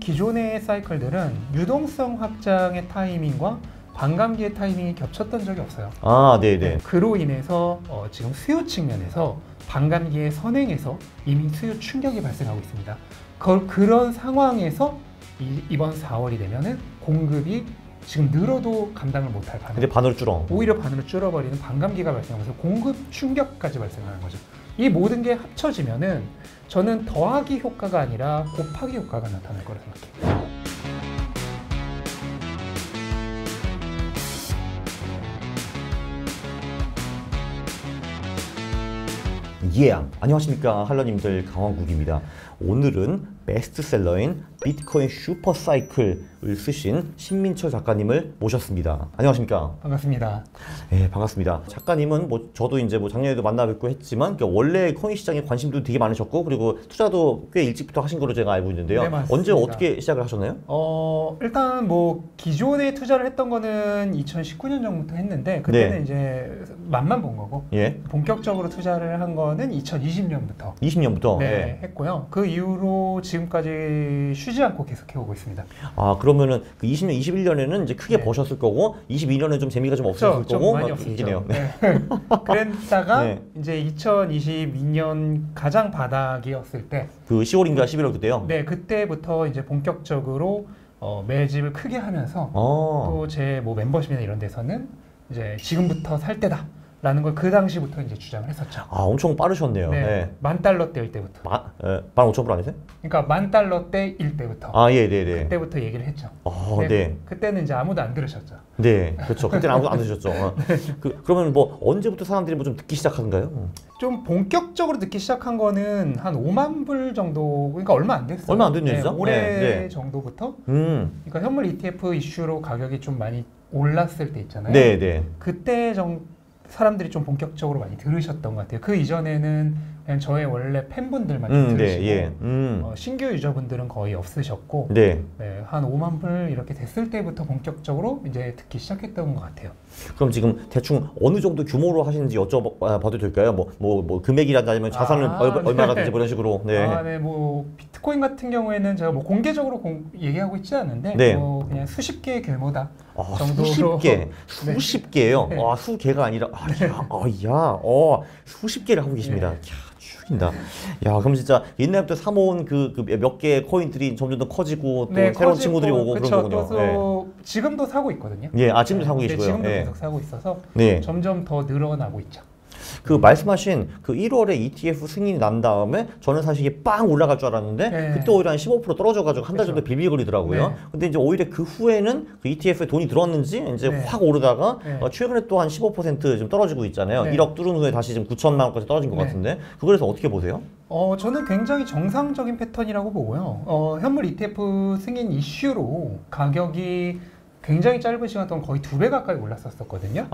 기존의 사이클들은 유동성 확장의 타이밍과 반감기의 타이밍이 겹쳤던 적이 없어요. 아, 네네. 그로 인해서 지금 수요 측면에서 반감기의 선행에서 이미 수요 충격이 발생하고 있습니다. 그런 상황에서 이번 4월이 되면은 공급이 지금 늘어도 감당을 못할 반응. 근데 반으로 줄어. 오히려 반으로 줄어버리는 반감기가 발생하면서 공급 충격까지 발생하는 거죠. 이 모든 게 합쳐지면은 저는 더하기 효과가 아니라 곱하기 효과가 나타날 거라 생각해요. 안녕하십니까 한러님들, 강원국입니다. 오늘은 베스트셀러인 비트코인 슈퍼사이클을 쓰신 신민철 작가님을 모셨습니다. 안녕하십니까? 반갑습니다. 네, 반갑습니다. 작가님은 저도 이제 작년에도 만나 뵙고 했지만 원래 코인 시장에 관심도 되게 많으셨고 그리고 투자도 꽤 일찍부터 하신 걸로 제가 알고 있는데요. 네, 맞습니다. 언제 어떻게 시작을 하셨나요? 일단 기존에 투자를 했던 거는 2019년 전부터 했는데 그때는 이제 맛만 본 거고 본격적으로 투자를 한 거는 2020년부터 20년부터 했고요. 그 이후로 지금까지 쉬지 않고 계속 해오고 있습니다. 아, 그러면은 그 20년, 21년에는 이제 크게 버셨을 거고 22년에는 좀 재미가 좀 없었을 좀 거고 많이 없었죠. 네. 그랬다가 이제 2022년 가장 바닥이었을 때 그 10월인가 11월 그때요? 네, 그때부터 이제 본격적으로 매집을 크게 하면서 또 제 멤버십이나 이런 데서는 이제 지금부터 살 때다. 라는 걸 그 당시부터 이제 주장을 했었죠. 아, 엄청 빠르셨네요. 네. $10,000대일 때부터. 15,000불 아니세요? 그러니까 $10,000대일 때부터. 아, 네네네. 그때부터 얘기를 했죠. 네. 그때는 이제 아무도 안 들으셨죠. 네, 그렇죠. 그때는 아무도 안 들으셨죠. 그러면 언제부터 사람들이 좀 듣기 시작하는가요? 좀 본격적으로 듣기 시작한 거는 한 5만 불 정도, 그러니까 얼마 안 됐어요. 얼마 안 됐네요. 올해 정도부터. 그러니까 현물 ETF 이슈로 가격이 좀 많이 올랐을 때 있잖아요. 네. 그때 사람들이 좀 본격적으로 많이 들으셨던 것 같아요. 그 이전에는 그냥 저의 원래 팬분들만 좀 들으시고 신규 유저분들은 거의 없으셨고 한 5만 불 이렇게 됐을 때부터 본격적으로 이제 듣기 시작했던 것 같아요. 그럼 지금 대충 어느 정도 규모로 하시는지 여쭤봐도 될까요? 금액이라든지 아니면 자산을 얼마라든지 이런 식으로. 비트코인 같은 경우에는 제가 공개적으로 얘기하고 있지 않은데 그냥 수십 개의 규모다. 정도로. 수십 개예요? 수개가 아니라 수십 개를 하고 계십니다. 죽인다. 야, 그럼 진짜 옛날부터 사모은 그 몇 개의 코인들이 점점 더 커지고 또 새로운 친구들이 오고 그런 거군요. 또 지금도 사고 있거든요. 지금도 사고 계시고요. 지금도 계속 사고 있어서 점점 더 늘어나고 있죠. 그 말씀하신 그 1월에 ETF 승인이 난 다음에 저는 사실 이게 빵 올라갈 줄 알았는데 그때 오히려 한 15% 떨어져가지고 한 달 정도 비빌거리더라고요. 근데 이제 오히려 그 후에는 그 ETF에 돈이 들었는지 이제 확 오르다가 최근에 또 한 15% 좀 떨어지고 있잖아요. 1억 뚫은 후에 다시 지금 9천만 원까지 떨어진 것 같은데 그거에서 어떻게 보세요? 저는 굉장히 정상적인 패턴이라고 보고요. 현물 ETF 승인 이슈로 가격이 굉장히 짧은 시간 동안 거의 2배 가까이 올랐었거든요.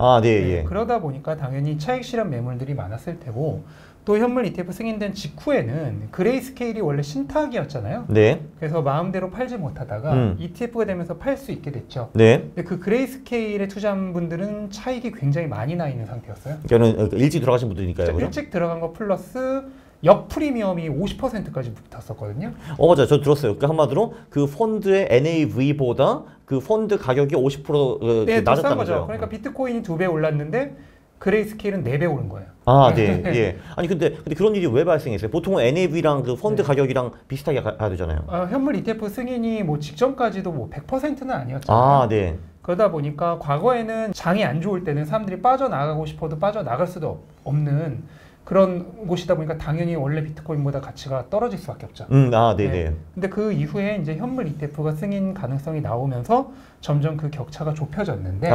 그러다 보니까 당연히 차익 실현 매물들이 많았을 테고 또 현물 ETF 승인된 직후에는 그레이스케일이 원래 신탁이었잖아요. 그래서 마음대로 팔지 못하다가 ETF가 되면서 팔 수 있게 됐죠. 근데 그 그레이스케일에 투자한 분들은 차익이 굉장히 많이 나 있는 상태였어요. 그러니까 일찍 들어가신 분들이니까요. 일찍 들어간 거 플러스 역 프리미엄이 50%까지 붙었었거든요. 맞아요. 저 들었어요. 그 한마디로 그 펀드의 NAV보다 그 펀드 가격이 50% 낮았다는 거죠. 그러니까 비트코인이 2배 올랐는데 그레이스케일은 4배 오른 거예요. 아니 근데 그런 일이 왜 발생했어요? 보통은 NAV랑 그 펀드 가격이랑 비슷하게 가야 되잖아요. 현물 ETF 승인이 직전까지도 100%는 아니었잖아요. 그러다 보니까 과거에는 장이 안 좋을 때는 사람들이 빠져나가고 싶어도 빠져나갈 수도 없는 그런 곳이다 보니까 당연히 원래 비트코인보다 가치가 떨어질 수밖에 없죠. 근데 그 이후에 이제 현물 ETF가 승인 가능성이 나오면서 점점 그 격차가 좁혀졌는데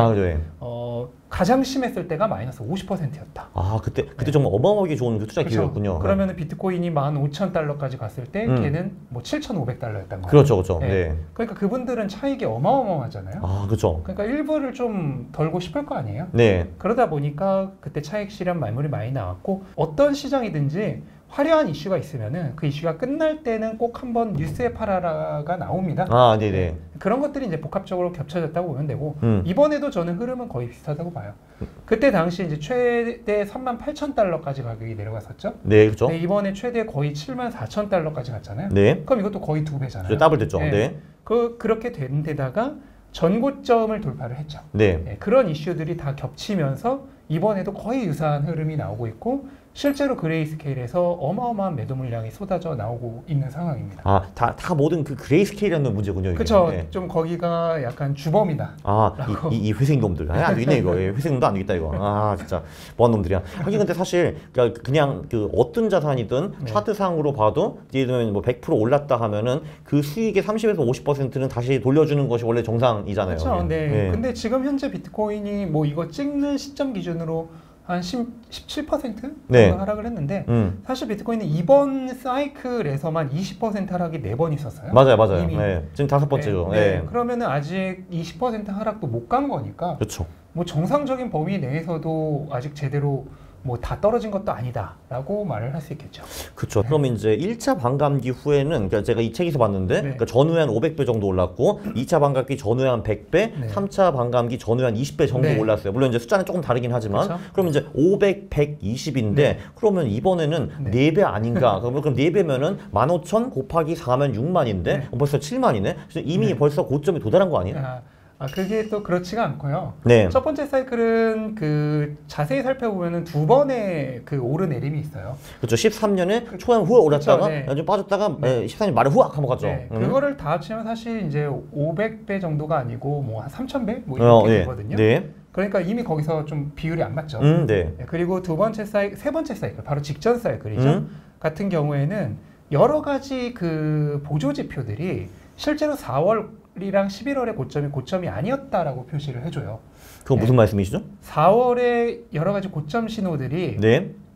가장 심했을 때가 마이너스 50%였다. 그때 정말 어마어마하게 좋은 그 투자 기회였군요. 그러면 비트코인이 15,000달러까지 갔을 때 걔는 7,500달러였단 말이에요. 그렇죠. 그러니까 그분들은 차익이 어마어마하잖아요. 그러니까 일부를 좀 덜고 싶을 거 아니에요. 그러다 보니까 그때 차익 실현 매물이 많이 나왔고 어떤 시장이든지 화려한 이슈가 있으면은 그 이슈가 끝날 때는 꼭 한번 뉴스에 팔아라가 나옵니다. 아, 네네. 그런 것들이 이제 복합적으로 겹쳐졌다고 보면 되고 이번에도 저는 흐름은 거의 비슷하다고 봐요. 그때 당시 이제 최대 38,000달러까지 가격이 내려갔었죠. 네, 그렇죠. 네, 이번에 최대 거의 74,000달러까지 갔잖아요. 네. 그럼 이것도 거의 2배잖아요. 더블 됐죠. 네. 네. 그렇게 된 데다가 전고점을 돌파를 했죠. 네. 네, 그런 이슈들이 다 겹치면서 이번에도 거의 유사한 흐름이 나오고 있고 실제로 그레이스케일에서 어마어마한 매도 물량이 쏟아져 나오고 있는 상황입니다. 아, 다 모든 그 그레이스케일이라는 문제군요. 그렇죠. 네. 좀 거기가 약간 주범이다. 아, 이 회색놈들. 안 되겠네 이거. 회색놈도 안 되겠다 이거. 아, 진짜 뭐한 놈들이야. 하긴 근데 사실 그냥 그 어떤 자산이든 네. 차트상으로 봐도 예를 들면 뭐 100% 올랐다 하면은 그 수익의 30에서 50%는 다시 돌려주는 것이 원래 정상이잖아요. 그렇죠. 네. 네. 근데 지금 현재 비트코인이 뭐 이거 찍는 시점 기준으로 한 17% 정도 네. 하락을 했는데 사실 비트코인은 이번 사이클에서만 20% 하락이 4번 있었어요. 맞아요. 이미. 네. 지금 5번째죠. 네. 네. 그러면은 아직 20% 하락도 못 간 거니까 그렇죠. 뭐 정상적인 범위 내에서도 아직 제대로 뭐 다 떨어진 것도 아니다라고 말을 할 수 있겠죠. 그렇죠. 그러면 이제 1차 반감기 후에는 그러니까 제가 이 책에서 봤는데 그러니까 전후에 한 500배 정도 올랐고 2차 반감기 전후에 한 100배, 3차 반감기 전후에 한 20배 정도 올랐어요. 물론 이제 숫자는 조금 다르긴 하지만 그럼 이제 500, 120인데 그러면 이번에는 4배 아닌가? 그럼 4배면은 15,000 곱하기 4면 6만인데 벌써 7만이네. 이미 벌써 고점에 도달한 거 아니에요? 그게 또 그렇지가 않고요. 네. 첫 번째 사이클은 그 자세히 살펴보면은 2번의 그 오르내림이 있어요. 그렇죠. 13년에 초반 후에 올랐다가 좀 빠졌다가 13년 말에 후악 한번 갔죠. 네. 그거를 다 합치면 사실 이제 500배 정도가 아니고 뭐 한 3,000배 뭐 이렇게 되거든요. 네. 그러니까 이미 거기서 좀 비율이 안 맞죠. 네. 그리고 세 번째 사이클, 바로 직전 사이클이죠. 같은 경우에는 여러 가지 그 보조 지표들이 실제로 4월이랑 11월의 고점이 아니었다라고 표시를 해줘요. 그건 무슨 말씀이시죠? 4월에 여러 가지 고점 신호들이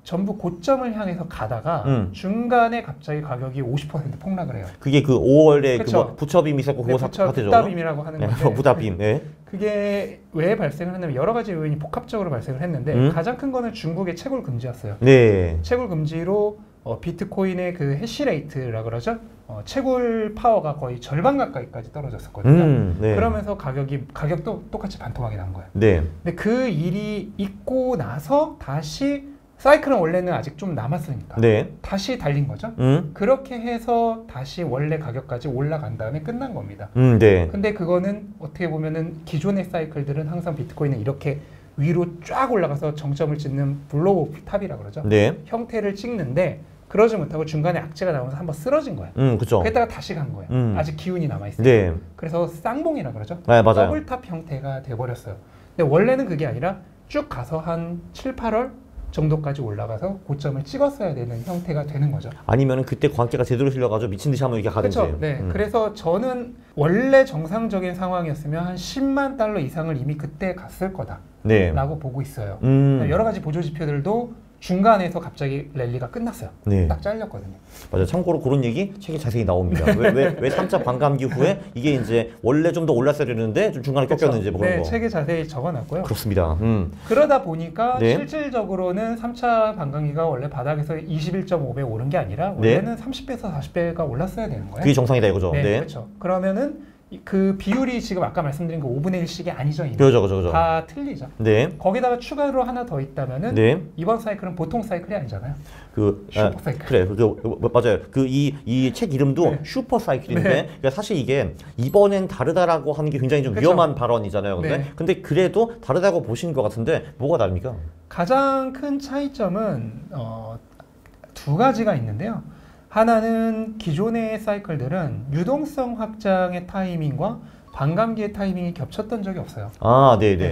전부 고점을 향해서 가다가 중간에 갑자기 가격이 50% 폭락을 해요. 그게 그 5월에 그 뭐 부처빔이 있었고 그거 사태죠. 부따빔이라고 하는 건데. 부따빔. 그게 왜 발생을 했냐면 여러 가지 요인이 복합적으로 발생을 했는데 가장 큰 거는 중국의 채굴 금지였어요. 네. 채굴 금지로 비트코인의 그 해시레이트라 그러죠. 채굴 파워가 거의 절반 가까이까지 떨어졌었거든요. 그러면서 가격도 똑같이 반토막이 난 거예요. 네. 근데 그 일이 있고 나서 다시 사이클은 원래는 아직 좀 남았으니까 다시 달린 거죠. 그렇게 해서 다시 원래 가격까지 올라간 다음에 끝난 겁니다. 근데 그거는 어떻게 보면은 기존의 사이클들은 항상 비트코인은 이렇게 위로 쫙 올라가서 정점을 찍는 블로우 탑이라고 그러죠. 형태를 찍는데 그러지 못하고 중간에 악재가 나오면서 한번 쓰러진 거예요. 그렇죠. 그랬다가 다시 간 거예요. 아직 기운이 남아있어요. 그래서 쌍봉이라고 그러죠. 맞아요. 더블탑 형태가 돼버렸어요. 근데 원래는 그게 아니라 쭉 가서 한 7, 8월 정도까지 올라가서 고점을 찍었어야 되는 형태가 되는 거죠. 아니면 그때 광기가 제대로 실려가지고 미친 듯이 한번 이렇게 가든지. 그렇죠. 네. 그래서 저는 원래 정상적인 상황이었으면 한 10만 달러 이상을 이미 그때 갔을 거다라고 보고 있어요. 여러 가지 보조 지표들도 중간에서 갑자기 랠리가 끝났어요. 딱 잘렸거든요. 맞아요. 참고로 그런 얘기 책에 자세히 나옵니다. 왜 3차 반감기 후에 이게 이제 원래 좀 더 올랐어야 되는데 좀 중간에 꺾였는지 뭐 그런 거. 책에 자세히 적어놨고요. 그렇습니다. 그러다 보니까 실질적으로는 3차 반감기가 원래 바닥에서 21.5배 오른 게 아니라 원래는 30배에서 40배가 올랐어야 되는 거예요. 그게 정상이다 이거죠. 그렇죠. 그러면은 그 비율이 지금 아까 말씀드린 그 5분의 1씩이 아니죠. 그렇죠. 다 틀리죠. 거기다가 추가로 하나 더 있다면은 이번 사이클은 보통 사이클이 아니잖아요. 슈퍼 사이클. 그래, 맞아요. 이 책 이름도 슈퍼 사이클인데 그러니까 사실 이게 이번엔 다르다라고 하는 게 굉장히 좀 위험한 발언이잖아요. 근데 그래도 다르다고 보시는 것 같은데 뭐가 다릅니까? 가장 큰 차이점은 두 가지가 있는데요. 하나는 기존의 사이클들은 유동성 확장의 타이밍과 반감기의 타이밍이 겹쳤던 적이 없어요.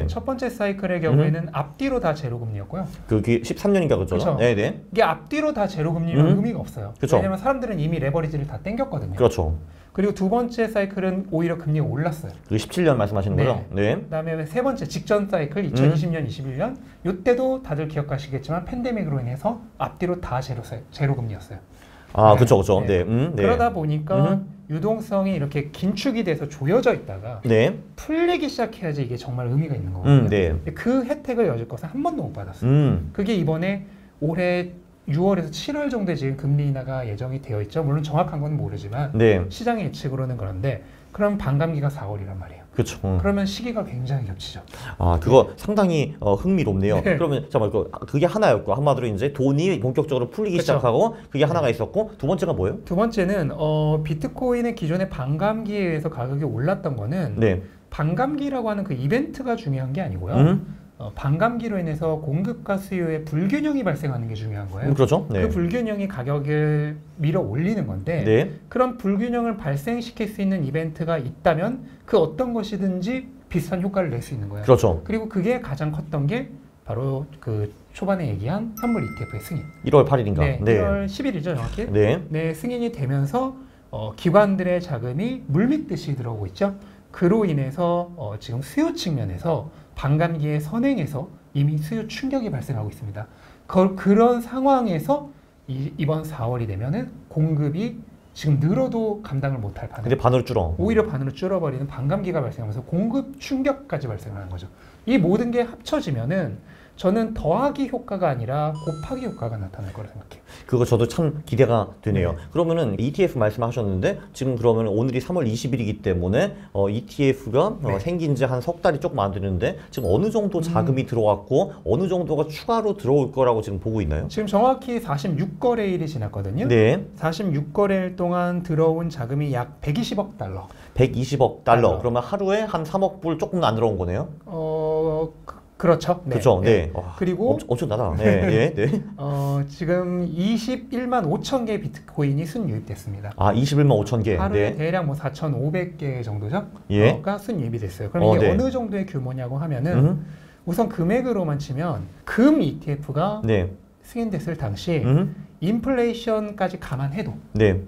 첫 번째 사이클의 경우에는 앞뒤로 다 제로 금리였고요. 그게 13년인가 그렇죠? 이게 앞뒤로 다 제로 금리면 의미가 없어요. 왜냐면 사람들은 이미 레버리지를 다 땡겼거든요. 그리고 두 번째 사이클은 오히려 금리가 올랐어요. 그 17년 말씀하시는 거죠? 그다음에 세 번째 직전 사이클 2020년, 21년 이때도 다들 기억하시겠지만 팬데믹으로 인해서 앞뒤로 다 제로 금리였어요. 그렇죠. 그러다 보니까 유동성이 이렇게 긴축이 돼서 조여져 있다가 풀리기 시작해야지 이게 정말 의미가 있는 거거든요. 그 혜택을 여지껏 한 번도 못 받았어요. 그게 이번에 올해 6월에서 7월 정도에 지금 금리 인하가 예정이 되어 있죠. 물론 정확한 건 모르지만 네. 시장의 예측으로는 그런데 그럼 반감기가 4월이란 말이에요. 그렇죠. 그러면 시기가 굉장히 겹치죠. 아, 그거 상당히 흥미롭네요. 네. 그러면 잠깐만, 그게 하나였고 한마디로 이제 돈이 본격적으로 풀리기 그쵸. 시작하고 그게 하나가 있었고 두 번째가 뭐예요? 두 번째는 비트코인의 기존의 반감기에 의해서 가격이 올랐던 거는 네. 반감기라고 하는 그 이벤트가 중요한 게 아니고요. 반감기로 인해서 공급과 수요의 불균형이 발생하는 게 중요한 거예요. 그렇죠. 네. 그 불균형이 가격을 밀어 올리는 건데 네. 그런 불균형을 발생시킬 수 있는 이벤트가 있다면 그 어떤 것이든지 비슷한 효과를 낼 수 있는 거예요. 그렇죠. 그리고 그게 가장 컸던 게 바로 그 초반에 얘기한 현물 ETF의 승인. 1월 8일인가? 네, 1월 10일이죠, 정확히. 네. 네, 승인이 되면서 기관들의 자금이 물밀듯이 들어오고 있죠. 그로 인해서 지금 수요 측면에서 반감기에 선행해서 이미 수요 충격이 발생하고 있습니다. 그런 상황에서 이번 4월이 되면은 공급이 지금 늘어도 감당을 못할 반응. 근데 반으로 줄어. 오히려 반으로 줄어버리는 반감기가 발생하면서 공급 충격까지 발생하는 거죠. 이 모든 게 합쳐지면은 저는 더하기 효과가 아니라 곱하기 효과가 나타날 거라 생각해요. 그거 저도 참 기대가 되네요. 네. 그러면은 ETF 말씀하셨는데 지금 그러면 오늘이 3월 20일이기 때문에 ETF가 네. 생긴 지 한 석 달이 조금 안 되는데 지금 어느 정도 자금이 들어왔고 어느 정도가 추가로 들어올 거라고 지금 보고 있나요? 지금 정확히 46거래일이 지났거든요. 네. 46거래일 동안 들어온 자금이 약 120억 달러. 120억 달러. 그러면 하루에 한 3억 불 조금 안 들어온 거네요? 그렇죠. 네. 그렇죠. 네. 네. 와, 그리고 엄청나다. 네. 네. 네. 지금 21만 5천 개 비트코인이 순유입됐습니다. 아, 21만 5천 개. 하루에 네. 대략 뭐 4,500개 정도죠? 예. 가 순유입이 됐어요. 그럼 이게 네. 어느 정도의 규모냐고 하면은 우선 금액으로만 치면 금 ETF가 네. 승인됐을 당시 인플레이션까지 감안해도 네.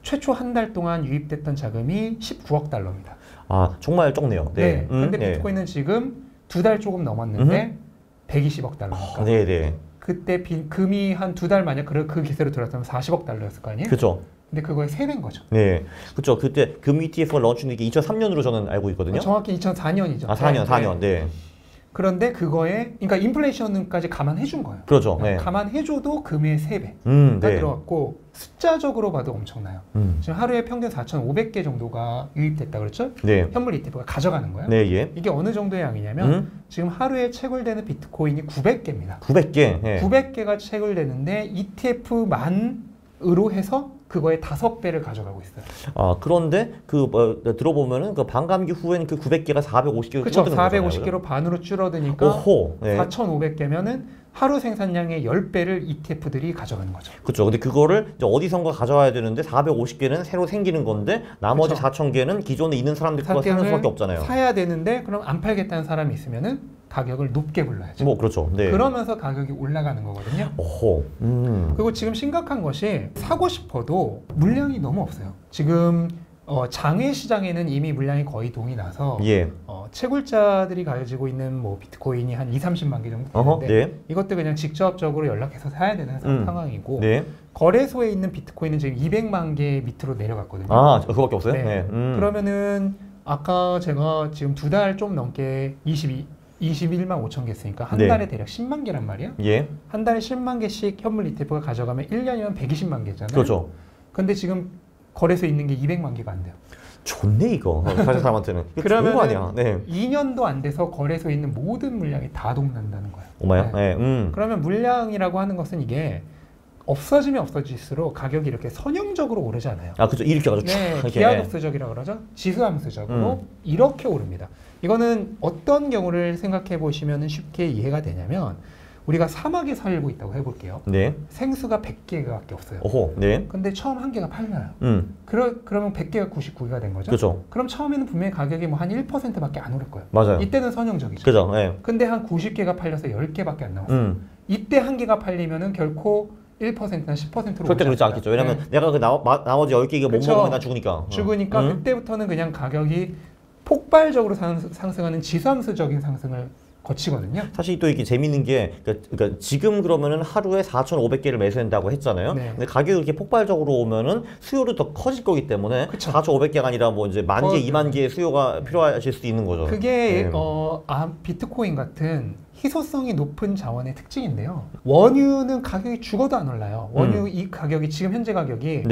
최초 한 달 동안 유입됐던 자금이 19억 달러입니다. 아, 정말 적네요. 네. 네. 근데 비트코인은 지금 2달 조금 넘었는데 120억 달러니까. 네, 네. 그때 금이 한 2달 만약 그 기세로 들었다면 40억 달러였을 거 아니에요? 그렇죠. 근데 그거의 3배인 거죠. 네. 그렇죠. 그때 금 ETF가 런칭된 게 2003년으로 저는 알고 있거든요. 정확히 2004년이죠. 아, 4년. 네. 그런데 그거에 그러니까 인플레이션까지 감안해 준 거예요. 그렇죠. 네. 감안해 줘도 금의 3배가 네. 들어왔고 숫자적으로 봐도 엄청나요. 지금 하루에 평균 4,500개 정도가 유입됐다 그랬죠? 네. 현물 ETF가 가져가는 거예요. 네, 예. 이게 어느 정도의 양이냐면 지금 하루에 채굴되는 비트코인이 900개입니다. 900개. 네. 900개가 채굴되는데 ETF만으로 해서 그거의 5배를 가져가고 있어요. 아, 그런데 들어보면은 그 반감기 후에는 그 900개가 450개로 그렇죠. 줄어드는 거잖아요. 450개로 반으로 줄어드니까 오호. 네. 4,500개면은 하루 생산량의 10배를 ETF들이 가져가는 거죠. 그렇죠. 근데 그거를 이제 어디선가 가져와야 되는데 450개는 새로 생기는 건데 나머지 그쵸. 4,000개는 기존에 있는 사람들이 그거 사는 수밖에 없잖아요. 사야 되는데 그럼 안 팔겠다는 사람이 있으면은 가격을 높게 불러야죠. 뭐 그렇죠. 네. 그러면서 가격이 올라가는 거거든요. 오호. 그리고 지금 심각한 것이 사고 싶어도 물량이 너무 없어요. 지금 장외 시장에는 이미 물량이 거의 동이 나서 예. 채굴자들이 가지고 있는 뭐 비트코인이 한 2, 30만 개 정도 되는데 네. 이것도 그냥 직접적으로 연락해서 사야 되는 상황이고 네. 거래소에 있는 비트코인은 지금 200만 개 밑으로 내려갔거든요. 아, 그거밖에 없어요? 네. 네. 그러면은 아까 제가 지금 2달 좀 넘게 21만 5천 개 했으니까 한 네. 달에 대략 10만 개란 말이에요. 예. 한 달에 10만 개씩 현물 ETF가 가져가면 1년이면 120만 개잖아요. 그렇죠. 근데 지금 거래소에 있는 게 200만 개가 안 돼요. 좋네 이거. 사실 사람한테는. 이거 좋은 거 아니야. 네. 2년도 안 돼서 거래소에 있는 모든 물량이 다 동난다는 거예요. 오마요? 네. 그러면 물량이라고 하는 것은 이게 없어지면 없어질수록 가격이 이렇게 선형적으로 오르지 않아요. 아, 그죠. 이렇게 가지고 네, 이렇게. 기하급수적이라고 그러죠. 지수함수적으로 이렇게 오릅니다. 이거는 어떤 경우를 생각해 보시면 쉽게 이해가 되냐면 우리가 사막에 살고 있다고 해볼게요. 네. 생수가 100개밖에 없어요. 오호. 네. 근데 처음 한 개가 팔려요. 그러면 100개가 99개가 된 거죠. 그렇죠. 그럼 처음에는 분명히 가격이 뭐 한 1%밖에 안 오를 거예요. 맞아요. 이때는 선형적이죠. 그죠. 네. 근데 한 90개가 팔려서 10개밖에 안 나왔어요. 이때 한 개가 팔리면은 결코 1%나 10%로 절대 그렇지 않겠죠. 왜냐면 내가 그 나머지 10개 못 그쵸. 먹으면 나 죽으니까. 죽으니까 그때부터는 그냥 가격이 폭발적으로 상승하는 지수함수적인 상승을 거치거든요. 사실 또 이게 재밌는 게 그러니까 지금 그러면은 하루에 4,500개를 매수한다고 했잖아요. 네. 근데 가격이 이렇게 폭발적으로 오면은 수요도 더 커질 거기 때문에 그쵸. 4,500개가 아니라 뭐 이제 10,000개, 20,000개의 수요가 필요하실 수도 있는 거죠. 그게 네. 비트코인 같은 희소성이 높은 자원의 특징인데요. 원유는 가격이 죽어도 안 올라요. 원유 이 가격이 지금 현재 가격이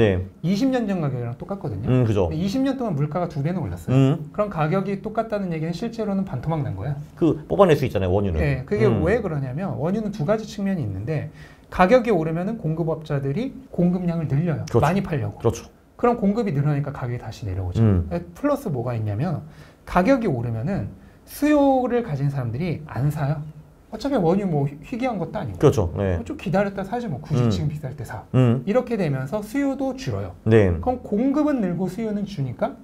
20년 전 가격이랑 똑같거든요. 그죠. 20년 동안 물가가 2배는 올랐어요. 그럼 가격이 똑같다는 얘기는 실제로는 반토막 난 거야. 그 뽑아낼 수 있잖아요, 원유는. 네, 그게 왜 그러냐면 원유는 두 가지 측면이 있는데 가격이 오르면은 공급업자들이 공급량을 늘려요. 그렇죠. 많이 팔려고. 그렇죠. 그럼 공급이 늘어나니까 가격이 다시 내려오죠. 플러스 뭐가 있냐면 가격이 오르면은 수요를 가진 사람들이 안 사요. 어차피 원유 뭐 희귀한 것도 아니고. 그렇죠. 네. 좀 기다렸다 사지 뭐 굳이 지금 비쌀 때 사. 이렇게 되면서 수요도 줄어요. 네. 그럼 공급은 늘고 수요는 주니까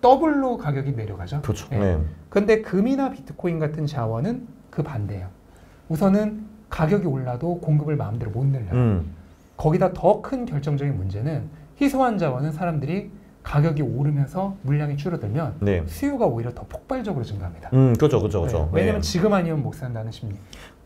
더블로 가격이 내려가죠. 그렇죠. 네. 네. 근데 금이나 비트코인 같은 자원은 그 반대예요. 우선은 가격이 올라도 공급을 마음대로 못 늘려요. 거기다 더 큰 결정적인 문제는 희소한 자원은 사람들이 가격이 오르면서 물량이 줄어들면 수요가 오히려 더 폭발적으로 증가합니다. 그렇죠, 그렇죠, 그렇죠. 네. 왜냐면 지금 아니면 못 산다는 심리.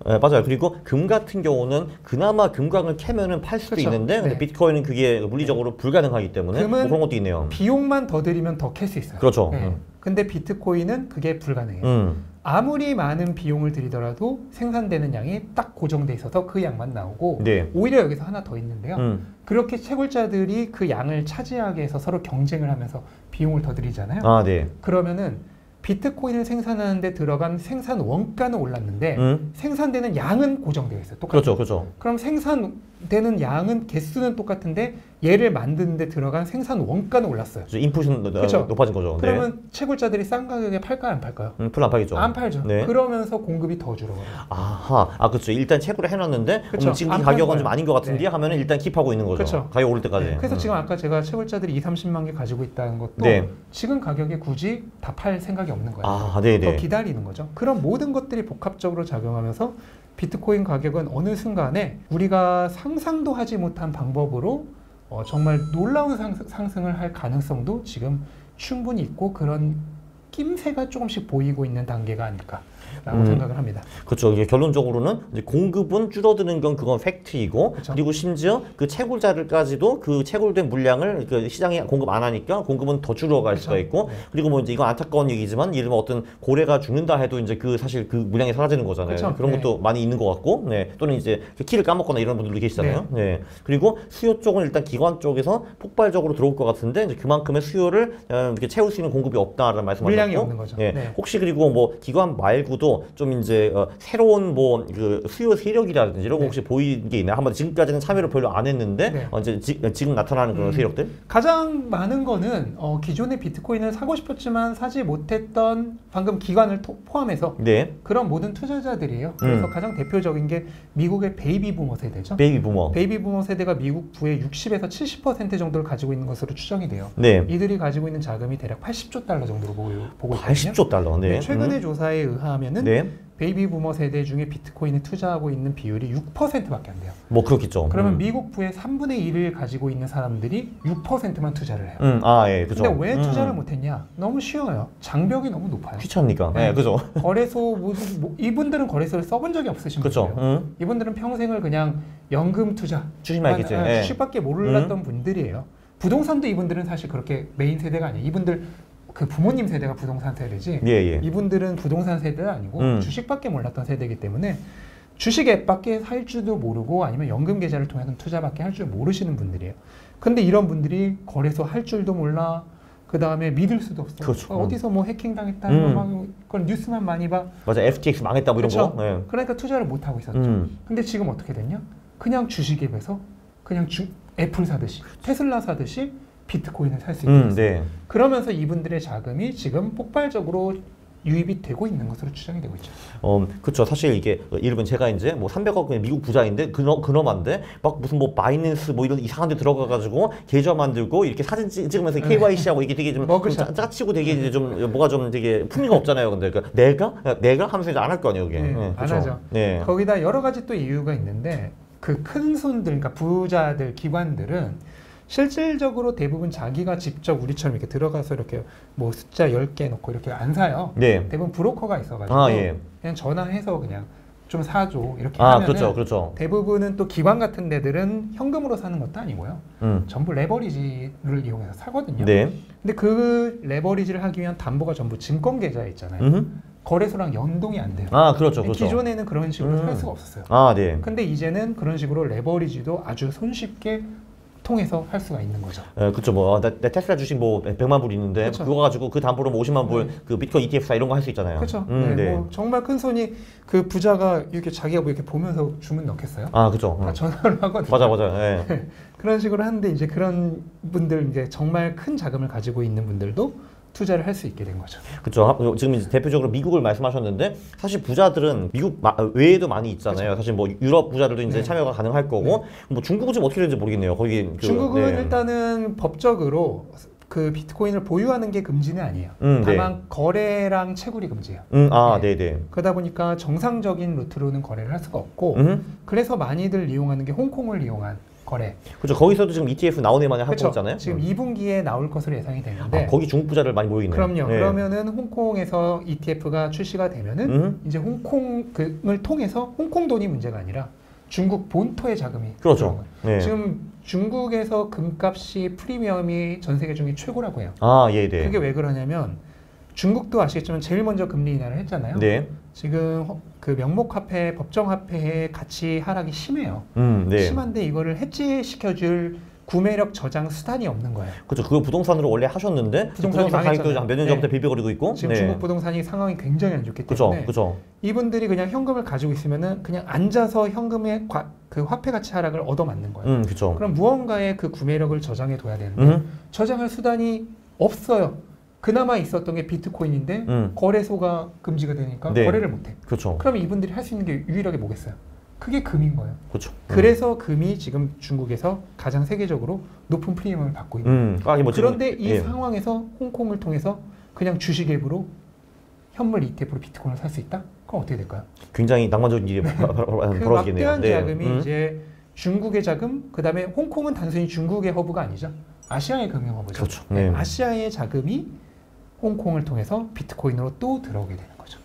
네, 맞아요. 그리고 금 같은 경우는 그나마 금광을 캐면은 팔 수도 있는데 근데 비트코인은 그게 물리적으로 불가능하기 때문에 뭐 그런 것도 있네요. 비용만 더 들이면 더 캘 수 있어요. 그렇죠. 네. 근데 비트코인은 그게 불가능해요. 아무리 많은 비용을 들이더라도 생산되는 양이 딱 고정돼 있어서 그 양만 나오고 오히려 여기서 하나 더 있는데요. 그렇게 채굴자들이 그 양을 차지하게 해서 서로 경쟁을 하면서 비용을 더 들이잖아요. 그러면은 비트코인을 생산하는데 들어간 생산 원가는 올랐는데 생산되는 양은 고정되어 있어요. 똑같아요. 그렇죠, 그렇죠. 그럼 생산되는 양은 개수는 똑같은데 얘를 만드는데 들어간 생산 원가는 올랐어요. 인풋은 높아진 거죠. 그러면 채굴자들이 싼 가격에 팔까요, 안 팔까요? 별로 안 팔겠죠. 안 팔죠. 그러면서 공급이 더 줄어가요. 아하, 그렇죠. 일단 채굴을 해놨는데 지금 이 가격은 좀 아닌 것 같은데 하면은 일단 킵하고 있는 거죠. 가격 오를 때까지. 그래서 지금 아까 제가 채굴자들이 2-30만 개 가지고 있다는 것도 지금 가격에 굳이 다 팔 생각이 없는 거예요. 더 기다리는 거죠. 그런 모든 것들이 복합적으로 작용하면서 비트코인 가격은 어느 순간에 우리가 상상도 하지 못한 방법으로 정말 놀라운 상승을 할 가능성도 지금 충분히 있고 그런 낌새가 조금씩 보이고 있는 단계가 아닐까라고 생각을 합니다. 그렇죠. 이게 결론적으로는 이제 공급은 줄어드는 건 그건 팩트이고 그리고 심지어 그 채굴자들까지도 그 채굴된 물량을 그 시장에 공급 안 하니까 공급은 더 줄어갈 수가 있고 그리고 뭐 이제 이건 안타까운 얘기지만 예를 들면 어떤 고래가 죽는다 해도 이제 그 사실 그 물량이 사라지는 거잖아요. 그런 것도 많이 있는 것 같고 또는 이제 키를 까먹거나 이런 분들도 계시잖아요. 그리고 수요 쪽은 일단 기관 쪽에서 폭발적으로 들어올 것 같은데 이제 그만큼의 수요를 이렇게 채울 수 있는 공급이 없다라는 말씀을 물량이 없는 거죠. 혹시 그리고 뭐 기관 말고도 좀 이제 새로운 뭐 그 수요 세력이라든지 이런 거 혹시 보이는 게 있나요? 한번 지금까지는 참여를 별로 안 했는데 이제 지금 나타나는 그런 세력들? 가장 많은 거는 기존의 비트코인을 사고 싶었지만 사지 못했던 방금 기관을 포함해서 그런 모든 투자자들이에요. 그래서 가장 대표적인 게 미국의 베이비 부머 세대죠. 베이비 부머 세대가 미국 부의 60에서 70% 정도를 가지고 있는 것으로 추정이 돼요. 이들이 가지고 있는 자금이 대략 80조 달러 정도로 보고 있거든요. 80조 달러. 최근의 조사에 의하면은 베이비 부머 세대 중에 비트코인에 투자하고 있는 비율이 6%밖에 안 돼요. 뭐 그렇겠죠. 그러면 미국 부의 3분의 1을 가지고 있는 사람들이 6%만 투자를 해요. 그죠. 근데 왜 투자를 못했냐? 너무 쉬워요. 장벽이 너무 높아요. 귀찮으니까. 그죠. 거래소 이분들은 거래소를 써본 적이 없으신 분이에요. 이분들은 평생을 그냥 연금 투자, 주식만 했겠지. 주식밖에 몰랐던 분들이에요. 부동산도 이분들은 사실 그렇게 메인 세대가 아니에요. 이분들 그 부모님 세대가 부동산 세대지 이분들은 부동산 세대가 아니고 주식밖에 몰랐던 세대이기 때문에 주식 앱밖에 살 줄도 모르고 아니면 연금 계좌를 통해서 투자밖에 할 줄 모르시는 분들이에요. 근데 이런 분들이 거래소 할 줄도 몰라. 그 다음에 믿을 수도 없어. 그렇죠. 어디서 뭐 해킹 당했다. 그런 뉴스만 많이 봐. 맞아. FTX 망했다 뭐 이런 거. 그러니까 투자를 못 하고 있었죠. 근데 지금 어떻게 됐냐? 그냥 주식 앱에서 그냥 애플 사듯이 테슬라 사듯이 비트코인을 살 수 있게 됐어요. 그러면서 이분들의 자금이 지금 폭발적으로 유입이 되고 있는 것으로 추정이 되고 있죠. 그렇죠. 사실 이게 이르면 제가 이제 뭐 300억 미국 부자인데 그놈한데 막 무슨 뭐 바이낸스 뭐 이런 이상한 데 들어가가지고 계좌 만들고 이렇게 사진 찍으면서 KYC하고 이게 되게 좀 짜치고 되게 이제 좀 뭐가 좀 되게 품위가 없잖아요. 근데 그러니까 내가 하면서 이제 안 할 거 아니에요, 이게. 안 하죠. 거기다 여러 가지 또 이유가 있는데 그 큰 손들, 그러니까 부자들, 기관들은 실질적으로 대부분 자기가 직접 우리처럼 이렇게 들어가서 이렇게 뭐 숫자 10개 놓고 이렇게 안 사요. 대부분 브로커가 있어가지고 그냥 전화해서 그냥 좀 사줘 이렇게 하면은 그렇죠. 대부분은 또 기관 같은 데들은 현금으로 사는 것도 아니고요. 전부 레버리지를 이용해서 사거든요. 근데 그 레버리지를 하기 위한 담보가 전부 증권 계좌에 있잖아요. 거래소랑 연동이 안 돼요. 아, 그렇죠, 그렇죠. 기존에는 그런 식으로 할 수가 없었어요. 아, 네. 근데 이제는 그런 식으로 레버리지도 아주 손쉽게 통해서 할 수가 있는 거죠. 그렇죠. 뭐 내 테슬라 주식 뭐 100만 불 있는데 그쵸. 그거 가지고 그 담보로 뭐 50만 불 그 비트코인 ETF 사 이런 거 할 수 있잖아요. 그렇죠. 네. 뭐 정말 큰 손이 그 부자가 이렇게 자기가 뭐 이렇게 보면서 주문 넣겠어요? 아, 그렇죠. 다 전화를 하거든요. 맞아. 네. 그런 식으로 하는데 이제 그런 분들 이제 정말 큰 자금을 가지고 있는 분들도 투자를 할 수 있게 된 거죠. 그렇죠. 지금 이제 대표적으로 미국을 말씀하셨는데 사실 부자들은 미국 외에도 많이 있잖아요. 그쵸. 사실 뭐 유럽 부자들도 이제 참여가 가능할 거고 뭐 중국은 좀 어떻게 되는지 모르겠네요. 거기 중국은 일단은 법적으로 그 비트코인을 보유하는 게 금지는 아니에요. 다만 거래랑 채굴이 금지예요. 네네. 그러다 보니까 정상적인 루트로는 거래를 할 수가 없고 그래서 많이들 이용하는 게 홍콩을 이용한 거래. 그렇죠. 거기서도 지금 ETF 나오네 마냥 하고 그쵸. 있잖아요. 지금 2분기에 나올 것으로 예상이 되는데. 거기 중국 부자들 많이 모여 있네요. 그럼요. 그러면은 홍콩에서 ETF가 출시가 되면은 이제 홍콩을 통해서 홍콩 돈이 문제가 아니라 중국 본토의 자금이. 그렇죠. 지금 중국에서 금값이 프리미엄이 전 세계 중에 최고라고 해요. 예, 네. 그게 왜 그러냐면 중국도 아시겠지만 제일 먼저 금리 인하를 했잖아요. 네. 지금 그 명목화폐, 법정화폐의 가치 하락이 심해요. 네. 심한데 이거를 해지시켜줄 구매력 저장 수단이 없는 거예요. 그렇죠. 그거 부동산으로 원래 하셨는데 부동산 가격도 몇 년 전부터 비벼거리고 있고 지금 중국 부동산이 상황이 굉장히 안 좋기 때문에 이분들이 그냥 현금을 가지고 있으면은 그냥 앉아서 현금의 그 화폐 가치 하락을 얻어맞는 거예요. 그렇죠. 그럼 무언가의 그 구매력을 저장해 둬야 되는데 저장할 수단이 없어요. 그나마 있었던 게 비트코인인데 거래소가 금지가 되니까 거래를 못해. 그렇죠. 그러면 이분들이 할 수 있는 게 유일하게 뭐겠어요? 그게 금인 거예요. 그렇죠. 그래서 금이 지금 중국에서 가장 세계적으로 높은 프리미엄을 받고 있는 거예요. 그런데 이 상황에서 홍콩을 통해서 그냥 주식 앱으로 현물 ETF로 비트코인을 살 수 있다? 그럼 어떻게 될까요? 굉장히 낭만적인 일이 그 벌어지겠네요. 막대한 자금이 이제 중국의 자금, 그 다음에 홍콩은 단순히 중국의 허브가 아니죠. 아시아의 금융 허브죠. 그렇죠. 아시아의 자금이 홍콩을 통해서 비트코인으로 또 들어오게 되는 거죠.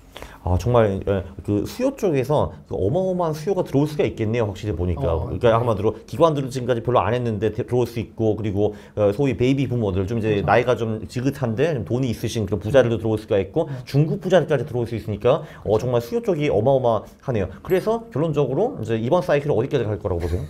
정말 그 수요 쪽에서 어마어마한 수요가 들어올 수가 있겠네요. 확실히 보니까. 그러니까 한마디로 기관들은 지금까지 별로 안 했는데 들어올 수 있고, 그리고 소위 베이비 부모들 좀 이제 나이가 좀 지긋한데 좀 돈이 있으신 그런 부자들도 들어올 수가 있고 중국 부자들까지 들어올 수 있으니까 정말 수요 쪽이 어마어마하네요. 그래서 결론적으로 이제 이번 사이클은 어디까지 갈 거라고 보세요?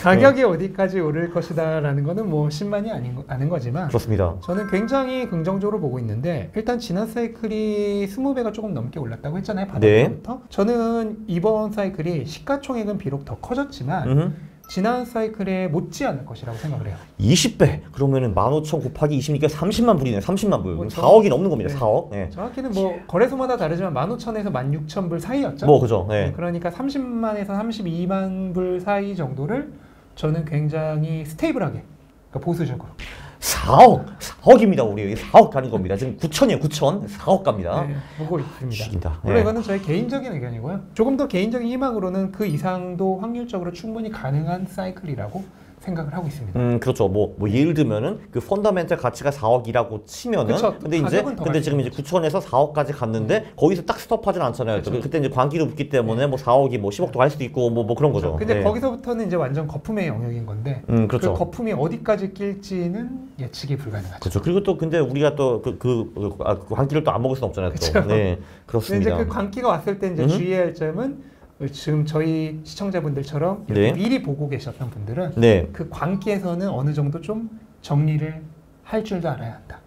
가격이 어디까지 오를 것이다라는 거는 뭐 신만이 아닌 거지만 그렇습니다. 저는 굉장히 긍정적으로 보고 있는데 일단 지난 사이클이 20배가 조금 넘게 올랐다고 했잖아요. 바닥부터. 저는 이번 사이클이 시가총액은 비록 더 커졌지만 지난 사이클에 못지 않을 것이라고 생각을 해요. 20배! 그러면은 15,000 곱하기 20이니까 30만 불이네요. 30만 불. 4억이 넘는 겁니다. 4억. 네. 정확히는 뭐 거래소마다 다르지만 15,000에서 16,000불 사이였죠. 그죠. 네. 그러니까 30만에서 32만 불 사이 정도를 저는 굉장히 스테이블하게, 그러니까 보수적으로 4억입니다. 우리 4억 가는 겁니다. 지금 9천이에요. 9천. 4억 갑니다. 보고 있습니다. 죽인다. 물론 이거는 저의 개인적인 의견이고요. 조금 더 개인적인 희망으로는 그 이상도 확률적으로 충분히 가능한 사이클이라고 생각을 하고 있습니다. 그렇죠. 뭐 예를 들면은 그 펀더멘탈 가치가 4억이라고 치면은 근데 지금 이제 9천에서 4억까지 갔는데 거기서 딱 스톱하진 않잖아요. 그때 이제 광기로 붙기 때문에 뭐 4억이 뭐 10억도 갈 수도 있고 뭐 그런 거죠. 근데 거기서부터는 이제 완전 거품의 영역인 건데 그렇죠. 그 거품이 어디까지 낄지는 예측이 불가능하죠. 그렇죠. 그리고 또 근데 우리가 또 그 광기를 또 안 먹을 수는 없잖아요. 또. 네, 그렇습니다. 이제 그 광기가 왔을 때 이제 주의해야 할 점은 지금 저희 시청자분들처럼 미리 보고 계셨던 분들은 그 광기에서는 어느 정도 좀 정리를 할 줄도 알아야 한다.